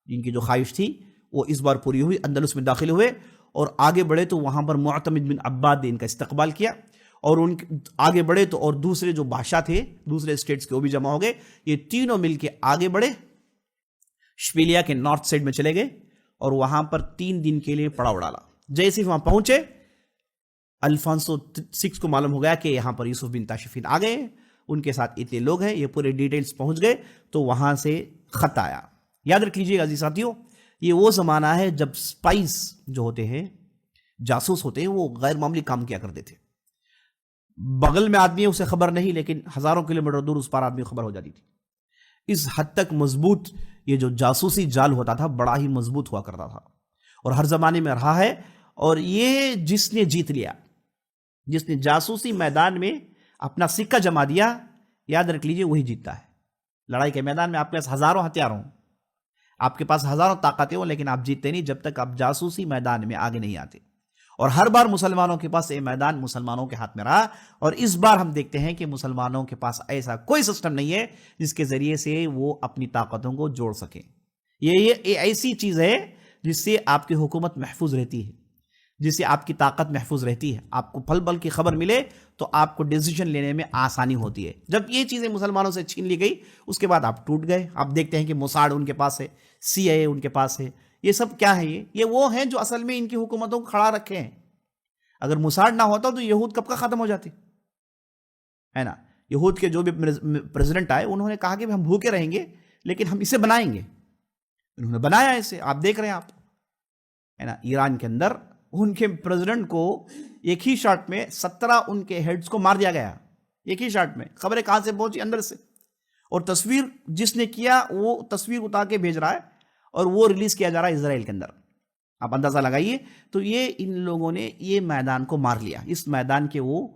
جن کی جو خواہش تھی وہ اس بار پوری ہوئی، اندلس میں داخل ہوئے اور آگے بڑھے. تو وہاں پر معتمد بن عباد نے ان کا استقبال کیا، اور ان آگے بڑھے تو اور دوسرے جو بادشاہ تھے دوسرے اسٹیٹس کے وہ بھی جمع ہو گئے. یہ تینوں مل کے آگے بڑھے، اشبیلیا کے نارتھ سائڈ میں چلے گئے اور وہاں پر 3 دن کے لیے پڑاؤ ڈالا. جیسے وہاں پہنچے الفانسو 6 کو معلوم ہو گیا کہ یہاں پر یوسف بن تاشفین آ گئے، ان کے ساتھ اتنے لوگ ہیں، یہ پورے ڈیٹیلز پہنچ گئے. تو وہاں سے خط آیا. یاد رکھ لیجیے عزیز ساتھیوں، یہ وہ زمانہ ہے جب اسپائس جو ہوتے ہیں، جاسوس ہوتے ہیں، وہ غیر معمولی کام کیا کرتے تھے. بغل میں آدمی ہے اسے خبر نہیں، لیکن ہزاروں کلومیٹر دور اس پار آدمی کو خبر ہو جاتی تھی. اس حد تک مضبوط یہ جو جاسوسی جال ہوتا تھا بڑا ہی مضبوط ہوا کرتا تھا، اور ہر زمانے میں رہا ہے. اور یہ جس نے جیت لیا، جس نے جاسوسی میدان میں اپنا سکہ جما دیا، یاد رکھ لیجئے وہی جیتتا ہے. لڑائی کے میدان میں آپ کے پاس ہزاروں ہتھیار ہوں، آپ کے پاس ہزاروں طاقتیں ہوں، لیکن آپ جیتتے نہیں جب تک آپ جاسوسی میدان میں آگے نہیں آتے. اور ہر بار مسلمانوں کے پاس یہ میدان مسلمانوں کے ہاتھ میں رہا، اور اس بار ہم دیکھتے ہیں کہ مسلمانوں کے پاس ایسا کوئی سسٹم نہیں ہے جس کے ذریعے سے وہ اپنی طاقتوں کو جوڑ سکیں. یہ ایسی چیز ہے جس سے آپ کی حکومت محفوظ رہتی ہے، جس سے آپ کی طاقت محفوظ رہتی ہے. آپ کو پل پل کی خبر ملے تو آپ کو ڈیسیژن لینے میں آسانی ہوتی ہے. جب یہ چیزیں مسلمانوں سے چھین لی گئی اس کے بعد آپ ٹوٹ گئے. آپ دیکھتے ہیں کہ موساڈ ان کے پاس ہے، CIA ان کے پاس ہے. یہ سب کیا ہے؟ یہ وہ ہیں جو اصل میں ان کی حکومتوں کو کھڑا رکھے ہیں. اگر موساڈ نہ ہوتا تو یہود کب کا ختم ہو جاتے، ہے نا. یہود کے جو بھی پریزیڈنٹ آئے انہوں نے کہا کہ ہم بھوکے رہیں گے لیکن ہم اسے بنائیں گے. انہوں نے بنایا اسے، آپ دیکھ رہے ہیں آپ، ہے نا. ایران کے اندر ان کے پریزیڈنٹ کو ایک ہی شاٹ میں 17 ان کے ہیڈز کو مار دیا گیا، ایک ہی شاٹ میں. خبریں کہاں سے پہنچی؟ اندر سے. اور تصویر جس نے کیا وہ تصویر اتار کے بھیج رہا ہے اور وہ ریلیز کیا جا رہا ہے اسرائیل کے اندر. آپ اندازہ لگائیے. تو یہ ان لوگوں نے یہ میدان کو مار لیا، اس میدان کے وہ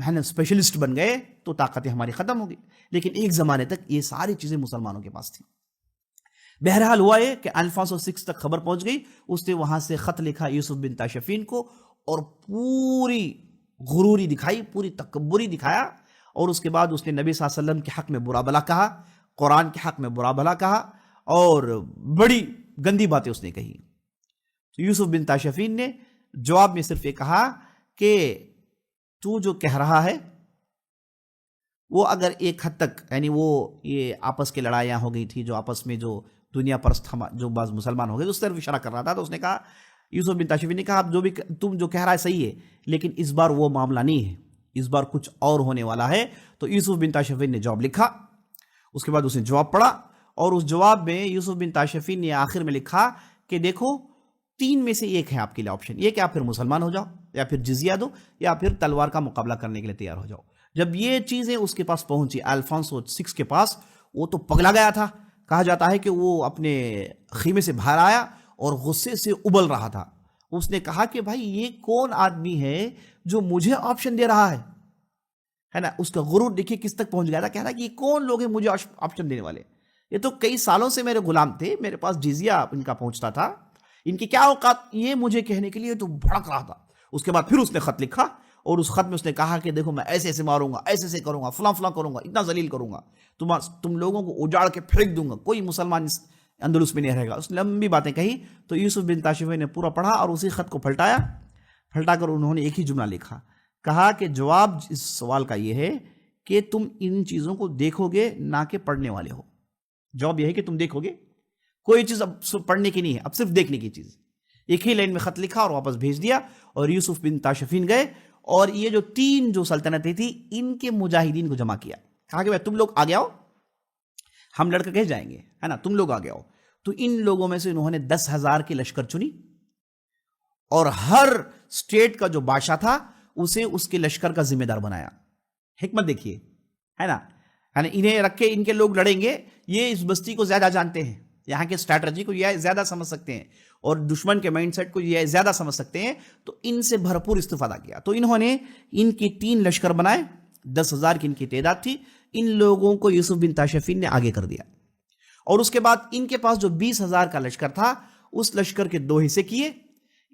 ہے نا اسپیشلسٹ بن گئے، تو طاقتیں ہماری ختم ہو گئی. لیکن ایک زمانے تک یہ ساری چیزیں مسلمانوں کے پاس تھیں. بہرحال ہوا یہ کہ الفانسو 6 تک خبر پہنچ گئی. اس نے وہاں سے خط لکھا یوسف بن تاشفین کو اور پوری غروری دکھائی، پوری تکبری دکھایا. اور اس کے بعد اس نے نبی صلی اللہ علیہ وسلم کے حق میں برا بھلا کہا، قرآن کے حق میں برا بھلا کہا، اور بڑی گندی باتیں اس نے کہی. تو یوسف بن تاشفین نے جواب میں صرف یہ کہا کہ تو جو کہہ رہا ہے وہ اگر ایک حد تک، یعنی وہ یہ آپس کی لڑائیاں ہو گئی تھی جو آپس میں جو دنیا پرست جو بعض مسلمان ہو گئے اس طرف اشارہ کر رہا تھا. تو اس نے کہا، یوسف بن تاشفین نے کہا اب جو بھی تم جو کہہ رہا ہے صحیح ہے، لیکن اس بار وہ معاملہ نہیں ہے، اس بار کچھ اور ہونے والا ہے. تو یوسف بن تاشفین نے جواب لکھا. اس کے بعد اس نے جواب پڑھا، اور اس جواب میں یوسف بن تاشفین نے آخر میں لکھا کہ دیکھو 3 میں سے ایک ہے آپ کے لیے آپشن، یہ کہ آپ پھر مسلمان ہو جاؤ، یا پھر جزیہ دو، یا پھر تلوار کا مقابلہ کرنے کے لیے تیار ہو جاؤ. جب یہ چیزیں اس کے پاس پہنچی، الفانسو 6 کے پاس، وہ تو پگلا گیا تھا. کہا جاتا ہے کہ وہ اپنے خیمے سے باہر آیا اور غصے سے ابل رہا تھا. اس نے کہا کہ بھائی یہ کون آدمی ہے جو مجھے آپشن دے رہا ہے نا. اس کا غرور دیکھیے کس تک پہنچ گیا تھا. کہہ رہا کہ یہ کون لوگ ہیں مجھے آپشن دینے والے؟ یہ تو کئی سالوں سے میرے غلام تھے، میرے پاس جزیہ ان کا پہنچتا تھا، ان کی کیا اوقات؟ یہ مجھے کہنے کے لیے تو بھڑک رہا تھا. اس کے بعد پھر اس نے خط لکھا اور اس خط میں اس نے کہا کہ دیکھو میں ایسے ایسے ماروں گا، ایسے ایسے کروں گا، فلاں فلاں کروں گا، اتنا ذلیل کروں گا، تم لوگوں کو اجاڑ کے پھینک دوں گا، کوئی مسلمان اس اندلس میں نہیں رہے گا. اس نے لمبی باتیں کہی. تو یوسف بن تاشفین نے پورا پڑھا اور اسی خط کو پھلٹا کر انہوں نے ایک ہی جملہ لکھا. کہا کہ جواب اس سوال کا یہ ہے کہ تم ان چیزوں کو دیکھو گے نہ کہ پڑھنے والے ہو. جواب یہ ہے کہ تم دیکھو گے، کوئی چیز اب پڑھنے کی نہیں ہے، اب صرف دیکھنے کی چیز. ایک ہی لائن میں خط لکھا اور واپس بھیج دیا. اور یوسف بن تاشفین گئے اور یہ جو 3 جو سلطنتیں تھی ان کے مجاہدین کو جمع کیا. کہا کہ بھائی تم لوگ آگے آؤ، ہم لڑ کر کہیں جائیں گے، ہے نا، تم لوگ آگے آؤ. تو ان لوگوں میں سے انہوں نے 10,000 کی لشکر چنی اور ہر اسٹیٹ کا جو بادشاہ تھا اسے اس کے لشکر کا ذمہ دار بنایا. حکمت دیکھیے، ہے نا، یعنی انہیں رکھ کے ان کے لوگ لڑیں گے. یہ اس بستی کو زیادہ جانتے ہیں، یہاں کے اسٹریٹجی کو یہ زیادہ سمجھ سکتے ہیں اور دشمن کے مائنڈ سیٹ کو یہ زیادہ سمجھ سکتے ہیں. تو ان سے بھرپور استفادہ کیا. تو انہوں نے ان کی 3 لشکر بنائے، 10,000 کی ان کی تعداد تھی. ان لوگوں کو یوسف بن تاشفین نے آگے کر دیا. اور اس کے بعد ان کے پاس جو 20,000 کا لشکر تھا اس لشکر کے 2 حصے کیے.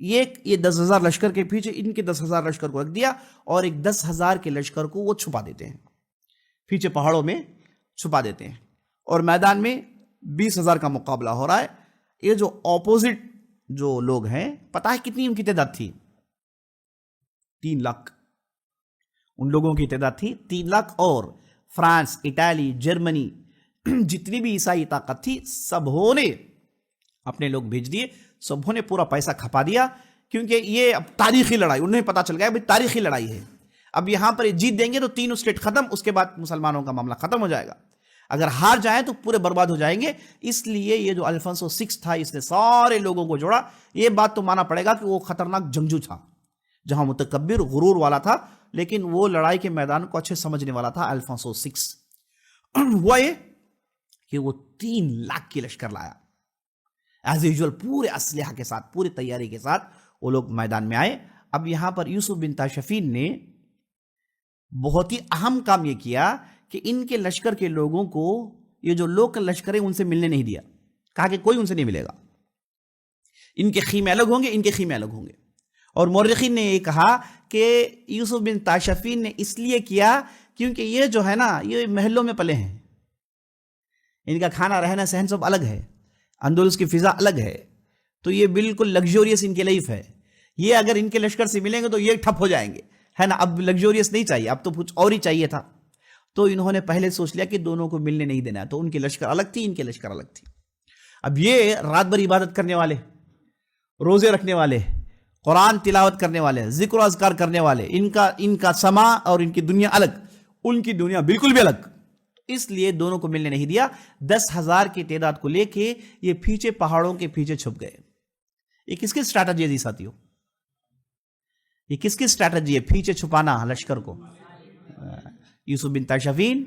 یہ 10,000 لشکر کے پیچھے ان کے 10,000 لشکر کو رکھ دیا اور ایک 10,000 کے لشکر کو وہ چھپا دیتے ہیں، پیچھے پہاڑوں میں چھپا دیتے ہیں. اور میدان میں 20,000 کا مقابلہ ہو رہا ہے. یہ جو اپوزٹ جو لوگ ہیں، پتہ ہے کتنی ان کی تعداد تھی؟ 3 لاکھ. ان لوگوں کی تعداد تھی 3 لاکھ. اور فرانس، اٹالی، جرمنی، جتنی بھی عیسائی طاقت تھی سبوں نے اپنے لوگ بھیج دیے، سبوں نے پورا پیسہ کھپا دیا. کیونکہ یہ اب تاریخی لڑائی، انہیں پتا چل گیا تاریخی لڑائی ہے. اب یہاں پر جیت دیں گے تو 3 اسٹیٹ ختم، اس کے بعد مسلمانوں کا معاملہ ختم ہو جائے گا. اگر ہار جائیں تو پورے برباد ہو جائیں گے. اس لیے یہ جو الفونسو 6 تھا اس نے سارے لوگوں کو جوڑا. یہ بات تو مانا پڑے گا کہ وہ خطرناک جنگجو تھا، جہاں متکبر غرور والا تھا، لیکن وہ لڑائی کے میدان کو اچھے سمجھنے والا تھا. الفونسو 6 ہوا یہ کہ وہ 3 لاکھ کی لشکر لایا ایز یوزول، پورے اسلحہ کے ساتھ، پوری تیاری کے ساتھ وہ لوگ میدان میں آئے. اب یہاں پر یوسف بن تاشفین نے بہت ہی اہم کام یہ کیا کہ ان کے لشکر کے لوگوں کو یہ جو لوکل لشکر ہے ان سے ملنے نہیں دیا. کہا کہ کوئی ان سے نہیں ملے گا، ان کے خیمے الگ ہوں گے، ان کے خیمے الگ ہوں گے. اور مورخین نے یہ کہا کہ یوسف بن تاشفین نے اس لیے کیا کیونکہ یہ جو ہے نا یہ محلوں میں پلے ہیں، ان کا کھانا رہنا سہن سب الگ ہے، اندلس کی فضا الگ ہے. تو یہ بالکل لگژوریس ان کی لائف ہے. یہ اگر ان کے لشکر سے ملیں گے تو یہ ٹھپ ہو جائیں گے، ہے نا. اب لگژوریس نہیں چاہیے، اب تو کچھ اور ہی چاہیے تھا. تو انہوں نے پہلے سوچ لیا کہ دونوں کو ملنے نہیں دینا ہے. تو ان کی لشکر الگ تھی، ان کے لشکر الگ تھی. اب یہ رات بھر عبادت کرنے والے، روزے رکھنے والے، قرآن تلاوت کرنے والے، ذکر و اذکار کرنے والے، ان کا سما اور ان کی دنیا الگ، ان کی دنیا بالکل بھی الگ. اس لیے دونوں کو ملنے نہیں دیا. 10,000 کی تعداد کو لے کے یہ پیچھے پہاڑوں کے پیچھے چھپ گئے. یہ کس کی اسٹریٹجی ہے جی ساتھیوں؟ یہ کس کی اسٹریٹجی ہے پیچھے چھپانا لشکر کو؟ یوسف بن تاشفین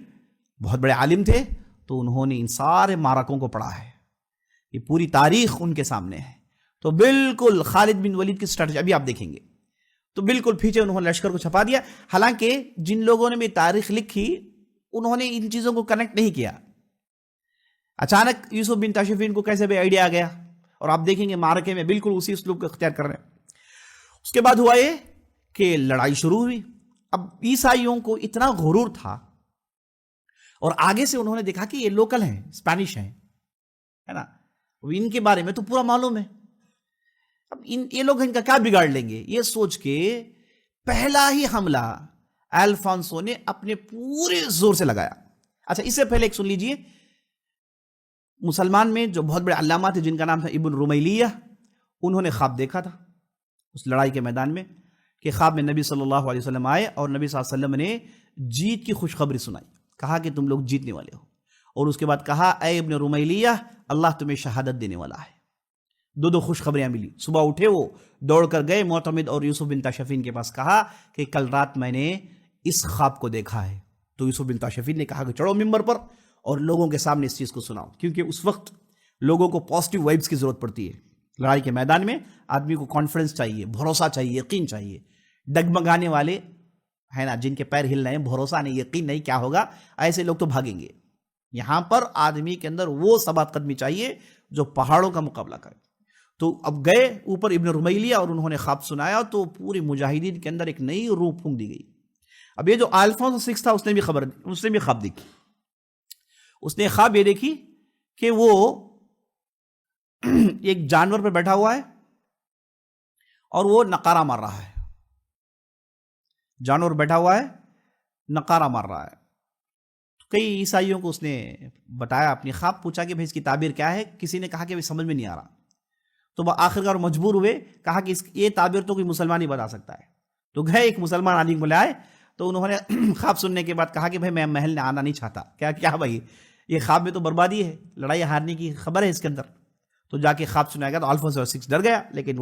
بہت بڑے عالم تھے، تو انہوں نے ان سارے معرکوں کو پڑھا ہے. یہ پوری تاریخ ان کے سامنے ہے. تو بالکل خالد بن ولید کی اسٹریٹجی ابھی آپ دیکھیں گے. تو بالکل پیچھے انہوں نے لشکر کو چھپا دیا. حالانکہ جن لوگوں نے بھی تاریخ لکھی انہوں نے ان چیزوں کو کنیکٹ نہیں کیا. اچانک یوسف بن تاشفین کو کیسے بھی آئیڈیا آ گیا، اور آپ دیکھیں گے معرکے میں بالکل اسی اسلوب کو اختیار کر رہے ہیں. اس کے بعد ہوا یہ کہ لڑائی شروع ہوئی. اب عیسائیوں کو اتنا غرور تھا اور آگے سے انہوں نے دیکھا کہ یہ لوکل ہیں، اسپینش ہیں، ہے نا، ان کے بارے میں تو پورا معلوم ہے. اب یہ لوگ ان کا کیا بگاڑ لیں گے، یہ سوچ کے پہلا ہی حملہ الفونسو نے اپنے پورے زور سے لگایا. اچھا، اس سے پہلے ایک سن لیجئے. مسلمان میں جو بہت بڑے علامہ تھے جن کا نام تھا ابن رمیلیہ، انہوں نے خواب دیکھا تھا اس لڑائی کے میدان میں کہ خواب میں نبی صلی اللہ علیہ وسلم آئے اور نبی صلی اللہ علیہ وسلم نے جیت کی خوشخبری سنائی. کہا کہ تم لوگ جیتنے والے ہو. اور اس کے بعد کہا اے ابن رمیلیہ، اللہ تمہیں شہادت دینے والا ہے. 2 خوشخبریاں ملی. صبح اٹھے وہ دوڑ کر گئے معتمد اور یوسف بن تاشفین کے پاس. کہا کہ کل رات میں نے اس خواب کو دیکھا ہے. تو یوسف بن تاشفین نے کہا کہ چڑھو ممبر پر اور لوگوں کے سامنے اس چیز کو سناؤ، کیونکہ اس وقت لوگوں کو پازیٹیو وائبس کی ضرورت پڑتی ہے. لڑائی کے میدان میں آدمی کو کانفیڈنس چاہیے، بھروسہ چاہیے، یقین چاہیے. ڈگمگانے والے ہے نا، جن کے پیر ہل رہے ہیں، بھروسہ نہیں، یقین نہیں کیا ہوگا، ایسے لوگ تو بھاگیں گے. یہاں پر آدمی کے اندر وہ ثبات قدمی چاہیے جو پہاڑوں کا مقابلہ کرے. تو اب گئے اوپر ابن رمیلیہ اور انہوں نے خواب سنایا تو پورے مجاہدین کے اندر ایک نئی روح پھونک دی گئی. اب یہ جو الفونسو 6 تھا اس نے بھی خواب دیکھی. اس نے خواب یہ دیکھی کہ وہ ایک جانور پہ بیٹھا ہوا ہے اور وہ نقارہ مار رہا ہے. جانور بیٹھا ہوا ہے نقارہ مار رہا ہے. کئی عیسائیوں کو اس نے بتایا اپنی خواب, پوچھا کہ بھائی اس کی تعبیر کیا ہے. کسی نے کہا کہ سمجھ میں نہیں آ رہا. تو وہ آخرکار مجبور ہوئے, کہا کہ یہ تعبیر تو کوئی مسلمان ہی بتا سکتا ہے. تو گئے ایک مسلمان آدمی کو لائے, تو انہوں نے خواب سننے کے بعد کہا کہ بھائی میں محل میں آنا نہیں چاہتا. کیا بھائی, یہ خواب میں تو بربادی ہے, لڑائی ہارنے کی خبر ہے اس کے اندر. تو جا کے خواب سنایا گیا تو الفونسو 6 ڈر گیا, لیکن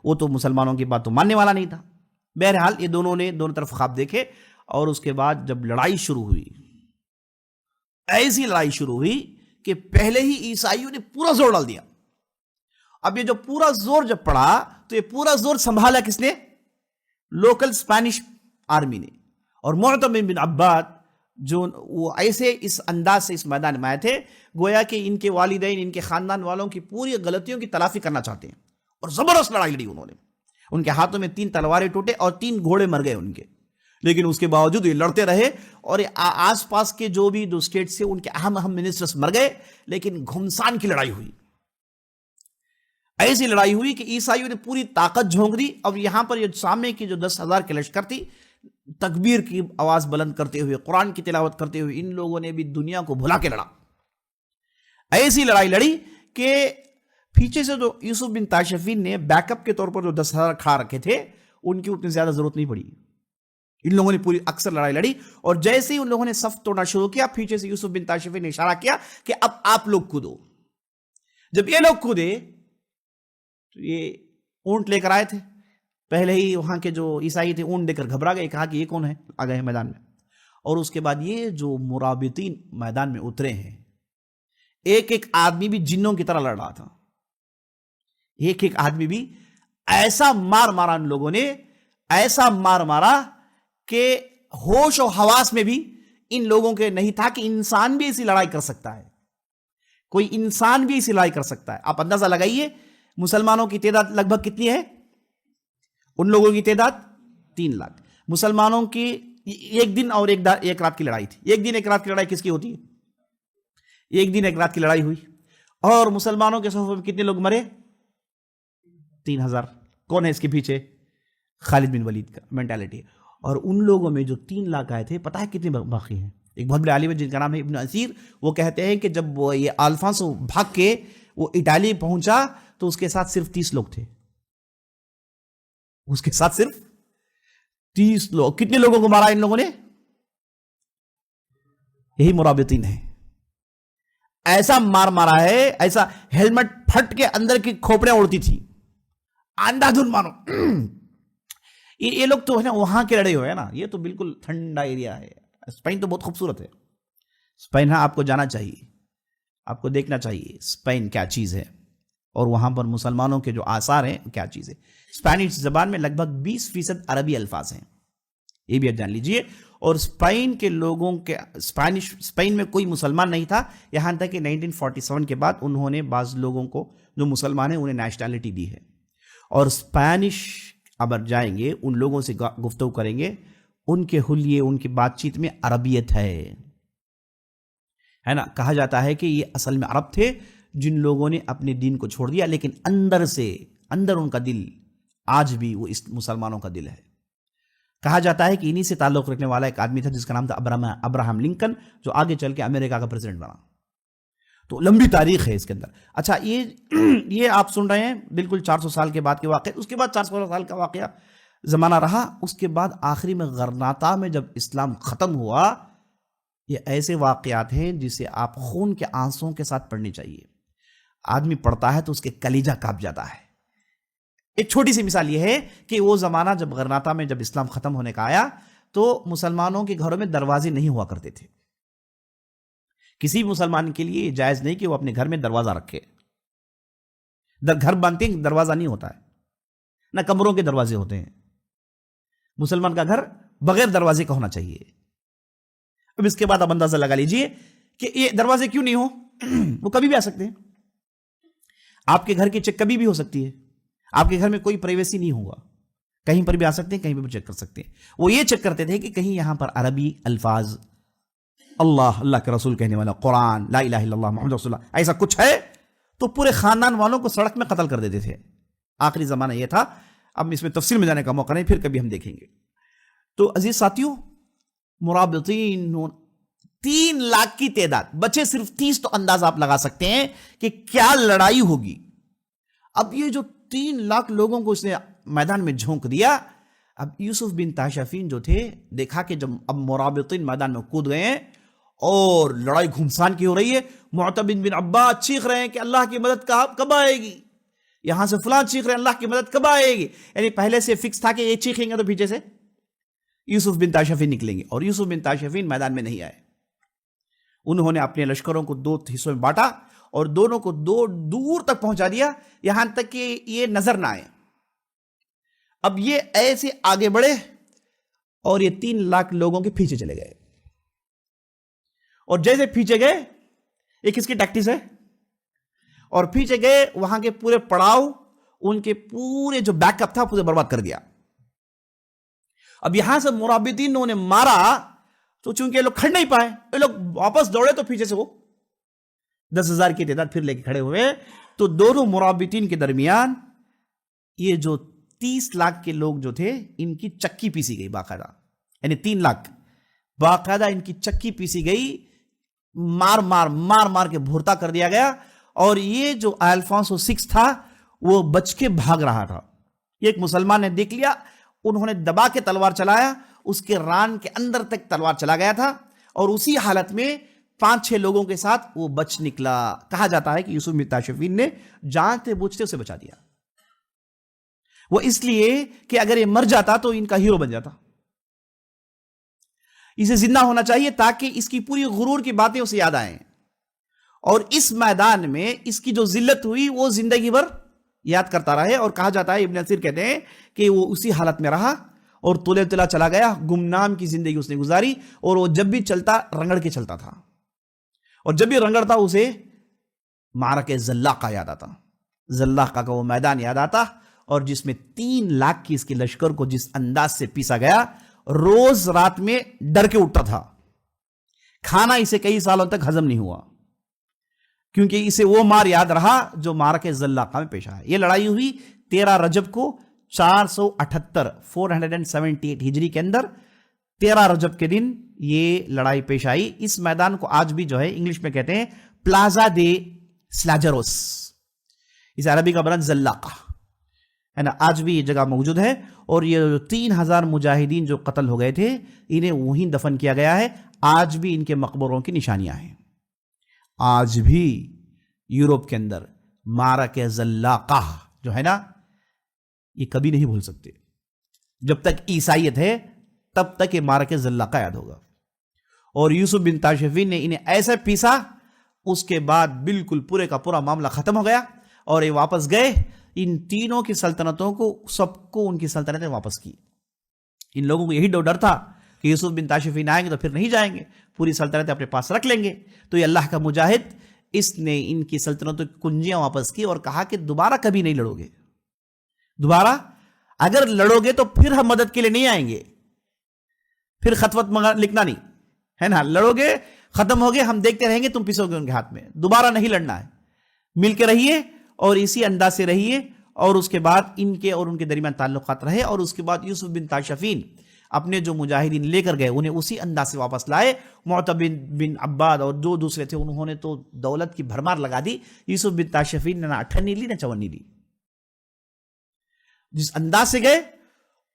وہ تو مسلمانوں کی بات تو ماننے والا نہیں تھا. بہرحال یہ دونوں نے دونوں طرف خواب دیکھے, اور اس کے بعد جب لڑائی شروع ہوئی, ایسی لڑائی شروع ہوئی کہ پہلے ہی عیسائیوں نے پورا زور ڈال دیا. اب یہ جو پورا زور جب پڑا تو یہ پورا زور سنبھالا کس نے؟ لوکل اسپینش آرمی نے. اور معتمر بن عباد جو وہ ایسے اس انداز سے اس میدان میں آئے تھے گویا کہ ان کے والدین, ان کے خاندان والوں کی پوری غلطیوں کی تلافی کرنا چاہتے ہیں, اور زبردست لڑائی لڑی انہوں نے. ان کے ہاتھوں میں 3 تلواریں ٹوٹے اور 3 گھوڑے مر گئے ان کے, لیکن اس کے باوجود یہ لڑتے رہے. اور آس پاس کے جو اسٹیٹ سے ان کے اہم منسٹرز مر گئے, لیکن گھمسان کی لڑائی ہوئی. ایسی لڑائی ہوئی کہ عیسائیوں نے پوری طاقت جھونک دی. اب یہاں پر یہ سامنے کی جو 10,000 کی لشکر تھی, تکبیر کی آواز بلند کرتے ہوئے, قرآن کی تلاوت کرتے ہوئے, ان لوگوں نے بھی دنیا کو بھلا کے لڑا. ایسی لڑائی لڑی کہ پیچھے سے جو یوسف بن تاشفین نے بیک اپ کے طور پر جو 10,000 کھا رکھے تھے, ان کی اتنی زیادہ ضرورت نہیں پڑی. ان لوگوں نے پوری اکثر لڑائی لڑی, اور جیسے ہی ان لوگوں نے صف توڑنا شروع کیا, پیچھے سے یوسف بن تاشفین نے اشارہ کیا کہ اب آپ لوگ کودو. جب یہ لوگ کودے تو یہ اونٹ لے کر آئے تھے. پہلے ہی وہاں کے جو عیسائی تھے اونٹ دے کر گھبرا گئے, کہا کہ یہ کون ہے, آ گئے میدان میں. اور اس کے بعد یہ جو مرابطین میدان میں اترے ہیں, ایک آدمی بھی جنوں کی طرح لڑ رہا تھا. ایک آدمی بھی ایسا مار مارا ان لوگوں نے, ایسا مار مارا کہ ہوش و حواس میں بھی ان لوگوں کے نہیں تھا کہ انسان بھی ایسی لڑائی کر سکتا ہے. کوئی انسان بھی ایسی لڑائی کر سکتا ہے. آپ اندازہ لگائیے مسلمانوں کی تعداد لگ بھگ کتنی ہے؟ ان لوگوں کی تعداد 3 لاکھ. مسلمانوں کی ایک دن اور ایک رات کی لڑائی تھی. ایک دن ایک رات کی لڑائی کس کی ہوتی ہے؟ ایک دن ایک رات کی لڑائی ہوئی, اور مسلمانوں کے صفوں میں کتنے لوگ مرے؟ 3,000. کون ہے اس کے پیچھے؟ خالد بن ولید کا مینٹالٹی. اور ان لوگوں میں جو 3 لاکھ آئے تھے, پتہ ہے کتنے باقی ہیں؟ ایک بہت بڑے عالم جن کا نام ہے ابن اسیر, وہ کہتے ہیں کہ جب وہ یہ الفونسو بھاگ کے وہ اٹالی پہنچا تو اس کے ساتھ صرف 30 لوگ تھے. اس کے ساتھ صرف 30 لوگ. کتنے لوگوں کو مارا ان لوگوں نے؟ یہی مرابطین ہیں. ایسا مار مارا ہے, ایسا ہیلمٹ پھٹ کے اندر کی کھوپڑیاں اڑتی تھی, اندھا دھن مانو. یہ لوگ تو ہے نا وہاں کے لڑے ہوئے ہیں نا, یہ تو بالکل ٹھنڈا ایریا ہے. اسپین تو بہت خوبصورت ہے. اسپین آپ کو جانا چاہیے, آپ کو دیکھنا چاہیے اسپین کیا چیز ہے, اور وہاں پر مسلمانوں کے جو آثار ہیں کیا چیز ہے. اسپینش زبان میں لگ بھگ 20% عربی الفاظ ہیں, یہ بھی جان لیجئے. اور اسپین کے لوگوں کے اسپین میں کوئی مسلمان نہیں تھا, یہاں تک کہ 1947 کے بعد انہوں نے بعض لوگوں کو جو مسلمان ہیں انہیں نیشنلٹی دی ہے. اور اسپینش اب جائیں گے, ان لوگوں سے گفتگو کریں گے, ان کے حلیے, ان کی بات چیت میں عربیت ہے نا. کہا جاتا ہے کہ یہ اصل میں عرب تھے جن لوگوں نے اپنے دین کو چھوڑ دیا, لیکن اندر ان کا دل آج بھی وہ اس مسلمانوں کا دل ہے. کہا جاتا ہے کہ انہی سے تعلق رکھنے والا ایک آدمی تھا جس کا نام تھا ابراہم لنکن, جو آگے چل کے امریکہ کا پریزیڈنٹ بنا. تو لمبی تاریخ ہے اس کے اندر. اچھا, یہ آپ سن رہے ہیں بالکل 400 سال کے بعد کے واقعے. اس کے بعد 400 سال کا واقعہ زمانہ رہا. اس کے بعد آخری میں غرناطہ میں جب اسلام ختم ہوا, یہ ایسے واقعات ہیں جسے آپ خون کے آنسوں کے ساتھ پڑھنی چاہیے. آدمی پڑھتا ہے تو اس کے کلیجہ کانپ جاتا ہے. ایک چھوٹی سی مثال یہ ہے کہ وہ زمانہ جب غرناطہ میں جب اسلام ختم ہونے کا آیا تو مسلمانوں کے گھروں میں دروازے نہیں ہوا کرتے تھے. کسی مسلمان کے لیے جائز نہیں کہ وہ اپنے گھر میں دروازہ رکھے. گھر بنتے ہیں دروازہ نہیں ہوتا ہے, نہ کمروں کے دروازے ہوتے ہیں. مسلمان کا گھر بغیر دروازے کا ہونا چاہیے. اب اس کے بعد آپ اندازہ لگا لیجئے کہ یہ دروازے کیوں نہیں ہو, وہ کبھی بھی آ سکتے ہیں. آپ کے گھر کی چیک کبھی بھی ہو سکتی ہے. آپ کے گھر میں کوئی پرائیویسی نہیں ہوگا, کہیں پر بھی آ سکتے ہیں, کہیں پر بھی چیک کر سکتے ہیں. وہ یہ چیک کرتے تھے کہ کہیں یہاں پر عربی الفاظ, اللہ کے رسول کہنے والا, قرآن, لا الہ الا اللہ محمد رسول اللہ, ایسا کچھ ہے تو پورے خاندان والوں کو سڑک میں قتل کر دیتے تھے. آخری زمانہ یہ تھا. اب اس میں تفصیل میں جانے کا موقع نہیں, پھر کبھی ہم دیکھیں گے. تو عزیز ساتھیوں, مرابطین 3 لاکھ کی تعداد, بچے صرف 30, تو اندازہ آپ لگا سکتے ہیں کہ کیا لڑائی ہوگی. اب یہ جو 3 لاکھ لوگوں کو اس نے میدان میں جھونک دیا, اب یوسف بن طاشفین جو تھے, دیکھا کہ جب اب مرابطین میدان میں کود گئے ہیں اور لڑائی گھمسان کی ہو رہی ہے, معتب بن عباد چیخ رہے ہیں کہ اللہ کی مدد کب آئے گی, یہاں سے فلان چیخ رہے ہیں اللہ کی مدد کب آئے گی. یعنی پہلے سے فکس تھا کہ یہ چیخیں گے تو پیچھے سے یوسف بن طاشفین نکلیں گے, اور یوسف بن طاشفین میدان میں نہیں آئے. انہوں نے اپنے لشکروں کو 2 حصوں میں بانٹا اور دونوں کو دور تک پہنچا دیا, یہاں تک کہ یہ نظر نہ آئے. اب یہ ایسے آگے بڑھے اور یہ 3 لاکھ لوگوں کے پیچھے چلے گئے, اور جیسے پیچھے گئے, یہ کس کی ٹیکٹس ہے, اور پیچھے گئے, وہاں کے پورے پڑاؤ, ان کے پورے جو بیک اپ تھا پورے برباد کر دیا. اب یہاں سے مرابطین نے مارا تو چونکہ یہ لوگ کھڑ نہیں پائے, یہ لوگ واپس دوڑے تو پیچھے سے وہ 10,000 کی تعداد پھر لے کے کھڑے ہوئے. تو دونوں مرابطین کے درمیان یہ جو 30 لاکھ کے لوگ جو تھے, ان کی چکی پیسی گئی باقاعدہ. یعنی 3 لاکھ باقاعدہ ان کی چکی پیسی گئی, مار کے بھورتا کر دیا گیا. اور یہ جو الفانسو 6 تھا وہ بچ کے بھاگ رہا تھا. یہ ایک مسلمان نے دیکھ لیا, انہوں نے دبا کے تلوار چلایا, اس کے ران کے اندر تک تلوار چلا گیا تھا, اور اسی حالت میں 5-6 لوگوں کے ساتھ وہ بچ نکلا. کہا جاتا ہے کہ یوسف بن طاشفین نے جانتے بوجھتے اسے بچا دیا. وہ اس لیے کہ اگر یہ مر جاتا تو ان کا ہیرو بن جاتا. اسے زندہ ہونا چاہیے تاکہ اس کی پوری غرور کی باتیں اسے یاد آئیں, اور اس میدان میں اس کی جو ذلت ہوئی وہ زندگی بھر یاد کرتا رہے. اور کہا جاتا ہے, ابن اثیر کہتے ہیں کہ وہ اسی حالت میں رہا اور تلے تلا چلا گیا, گمنام کی زندگی اس نے گزاری. اور وہ جب بھی چلتا رنگڑ کے چلتا تھا, اور جب بھی رنگڑتا اسے معرکہ زلاقہ یاد آتا, زلاقہ کا وہ میدان یاد آتا, اور جس میں 3 لاکھ کی اس کے لشکر کو جس انداز سے پیسا گیا, روز رات میں ڈر کے اٹھتا تھا. کھانا اسے کئی سالوں تک ہضم نہیں ہوا, کیونکہ اسے وہ مار یاد رہا جو معرکہ زلاقہ میں پیش آیا. یہ لڑائی ہوئی 13 رجب کو 478 ہجری کے اندر. 13 رجب کے دن یہ لڑائی پیش آئی. اس میدان کو آج بھی جو ہے انگلش میں کہتے ہیں پلازا دے سلاجروس, اس عربی کا برن زلاقہ ہے نا. آج بھی یہ جگہ موجود ہے, اور یہ 3,000 مجاہدین جو قتل ہو گئے تھے انہیں وہیں دفن کیا گیا ہے. آج بھی ان کے مقبروں کی نشانیاں ہیں. آج بھی یورپ کے اندر معرکہ زلاقہ جو ہے نا, یہ کبھی نہیں بھول سکتے. جب تک عیسائیت ہے تب تک یہ معرکہ زلاقہ یاد ہوگا. اور یوسف بن طاشفین نے انہیں ایسے پیسا, اس کے بعد بالکل پورے کا پورا معاملہ ختم ہو گیا, اور یہ واپس گئے. ان تینوں کی سلطنتوں کو, سب کو ان کی سلطنتیں واپس کی. ان لوگوں کو یہی ڈر تھا کہ یوسف بن طاشفین آئیں گے تو پھر نہیں جائیں گے, پوری سلطنتیں اپنے پاس رکھ لیں گے. تو یہ اللہ کا مجاہد, اس نے ان کی سلطنتوں کی کنجیاں واپس کی, اور کہا کہ دوبارہ کبھی نہیں لڑو گے. دوبارہ اگر لڑو گے تو پھر ہم مدد کے لیے نہیں آئیں گے, پھر خطوط لکھنا نہیں ہے نا. لڑو گے, ختم ہو گئے, ہم دیکھتے رہیں گے, تم پیسو گے ان کے ہاتھ میں. دوبارہ نہیں لڑنا ہے, مل کے رہیے اور اسی انداز سے رہیے. اور اس کے بعد ان کے اور ان کے درمیان تعلقات رہے. اور اس کے بعد یوسف بن طاشفین اپنے جو مجاہدین لے کر گئے انہیں اسی انداز سے واپس لائے. معتب بن عباد اور جو دوسرے تھے انہوں نے تو دولت کی بھرمار لگا دی. یوسف بن طاشفین نے نہ 58 لی نہ 54 لی. جس انداز سے گئے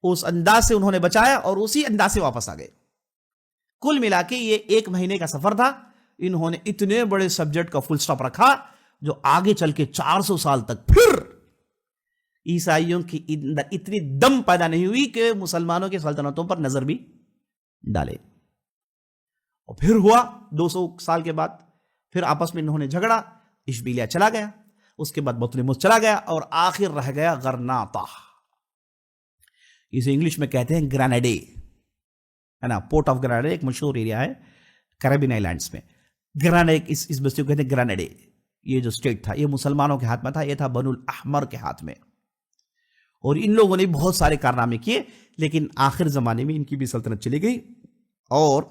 اس انداز سے انہوں نے بچایا, اور اسی انداز سے واپس آ گئے. کل ملا کے یہ 1 مہینے کا سفر تھا. انہوں نے اتنے بڑے سبجیکٹ کا فل سٹاپ رکھا جو آگے چل کے 400 سال تک پھر عیسائیوں کی اندر اتنی دم پیدا نہیں ہوئی کہ مسلمانوں کی سلطنتوں پر نظر بھی ڈالے. اور پھر ہوا 200 سال کے بعد, پھر آپس میں انہوں نے جھگڑا, اشبیلیہ چلا گیا, اس کے بعد بطلموس چلا گیا, اور آخر رہ گیا غرناطہ. اسے انگلش میں کہتے ہیں گرینیڈے ہے نا. پورٹ آف گرینیڈے ایک مشہور ایریا ہے کریبین آئی لینڈز میں. گرینیڈے اس بستی کو کہتے ہیں گرینیڈے. یہ جو اسٹیٹ تھا یہ مسلمانوں کے ہاتھ میں تھا، یہ تھا بنو الاحمر کے ہاتھ میں، اور ان لوگوں نے بہت سارے کارنامے کیے، لیکن آخر زمانے میں ان کی بھی سلطنت چلی گئی، اور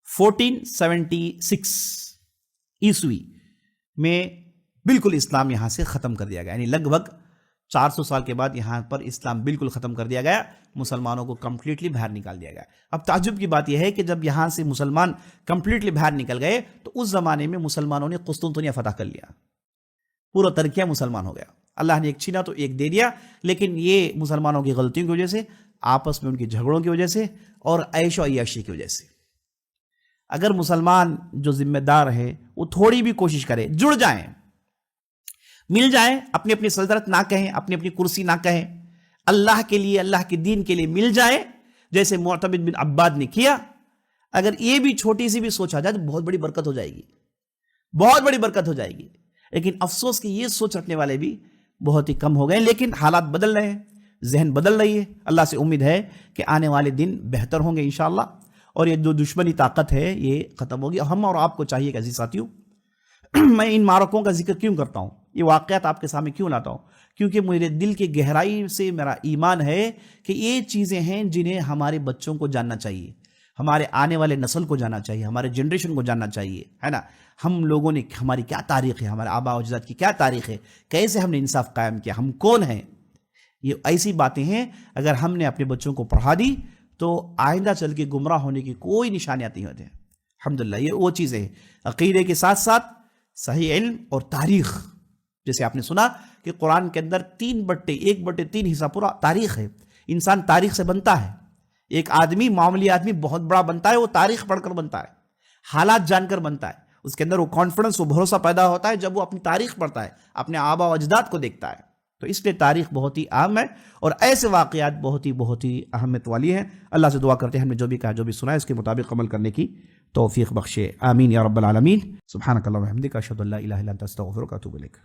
1476 عیسوی میں بالکل اسلام یہاں سے ختم کر دیا گیا، یعنی لگ بھگ 400 سال کے بعد یہاں پر اسلام بالکل ختم کر دیا گیا، مسلمانوں کو کمپلیٹلی باہر نکال دیا گیا۔ اب تعجب کی بات یہ ہے کہ جب یہاں سے مسلمان کمپلیٹلی باہر نکل گئے تو اس زمانے میں مسلمانوں نے قسطنطنیہ فتح کر لیا، پورا ترکیہ مسلمان ہو گیا، اللہ نے ایک چھینا تو ایک دے دیا، لیکن یہ مسلمانوں کی غلطیوں کی وجہ سے، آپس میں ان کے جھگڑوں کی وجہ سے، اور عیش و عیاشی کی وجہ سے۔ اگر مسلمان جو ذمہ دار ہے وہ تھوڑی بھی کوشش کرے، جڑ جائیں، مل جائیں، اپنی اپنی سلطنت نہ کہیں، اپنی اپنی کرسی نہ کہیں، اللہ کے لیے، اللہ کے دین کے لیے مل جائیں، جیسے معتمد بن عباد نے کیا، اگر یہ بھی چھوٹی سی بھی سوچ آ جائے تو بہت بڑی برکت ہو جائے گی، بہت بڑی برکت ہو جائے گی۔ لیکن افسوس کہ یہ سوچ رکھنے والے بھی بہت ہی کم ہو گئے، لیکن حالات بدل رہے ہیں، ذہن بدل رہی ہے، اللہ سے امید ہے کہ آنے والے دن بہتر ہوں گے انشاءاللہ، اور یہ جو دشمنی طاقت ہے یہ ختم ہوگی۔ ہم اور آپ کو چاہیے کہ عزیز ساتھیوں، میں ان معرکوں کا ذکر کیوں کرتا ہوں، یہ واقعات آپ کے سامنے کیوں لاتا ہوں، کیونکہ میرے دل کی گہرائی سے میرا ایمان ہے کہ یہ چیزیں ہیں جنہیں ہمارے بچوں کو جاننا چاہیے، ہمارے آنے والے نسل کو جاننا چاہیے، ہمارے جنریشن کو جاننا چاہیے، ہے نا۔ ہم لوگوں نے، ہماری کیا تاریخ ہے، ہمارے آباء و اجداد کی کیا تاریخ ہے، کیسے ہم نے انصاف قائم کیا، ہم کون ہیں، یہ ایسی باتیں ہیں اگر ہم نے اپنے بچوں کو پڑھا دی تو آئندہ چل کے گمراہ ہونے کی کوئی نشانیات نہیں ہوتے ہیں۔ الحمدللہ یہ وہ چیزیں ہیں، عقیدے کے ساتھ ساتھ صحیح علم اور تاریخ، جیسے آپ نے سنا کہ قرآن کے اندر 1/3 حصہ پورا تاریخ ہے، انسان تاریخ سے بنتا ہے، ایک آدمی، معمولی آدمی بہت بڑا بنتا ہے، وہ تاریخ پڑھ کر بنتا ہے، حالات جان کر بنتا ہے، اس کے اندر وہ کانفیڈنس، وہ بھروسہ پیدا ہوتا ہے جب وہ اپنی تاریخ پڑھتا ہے، اپنے آباء و اجداد کو دیکھتا ہے۔ تو اس لیے تاریخ بہت ہی اہم ہے، اور ایسے واقعات بہت ہی اہمیت والی ہیں۔ اللہ سے دعا کرتے ہیں ہم نے جو بھی کہا، جو بھی سنا ہے، اس کے مطابق عمل کرنے کی توفیق بخشے، آمین یا رب العالمین۔ سبحانک اللہم و بحمدک، اشہد ان لا الہ الا انت، استغفرک و اتوب الیک۔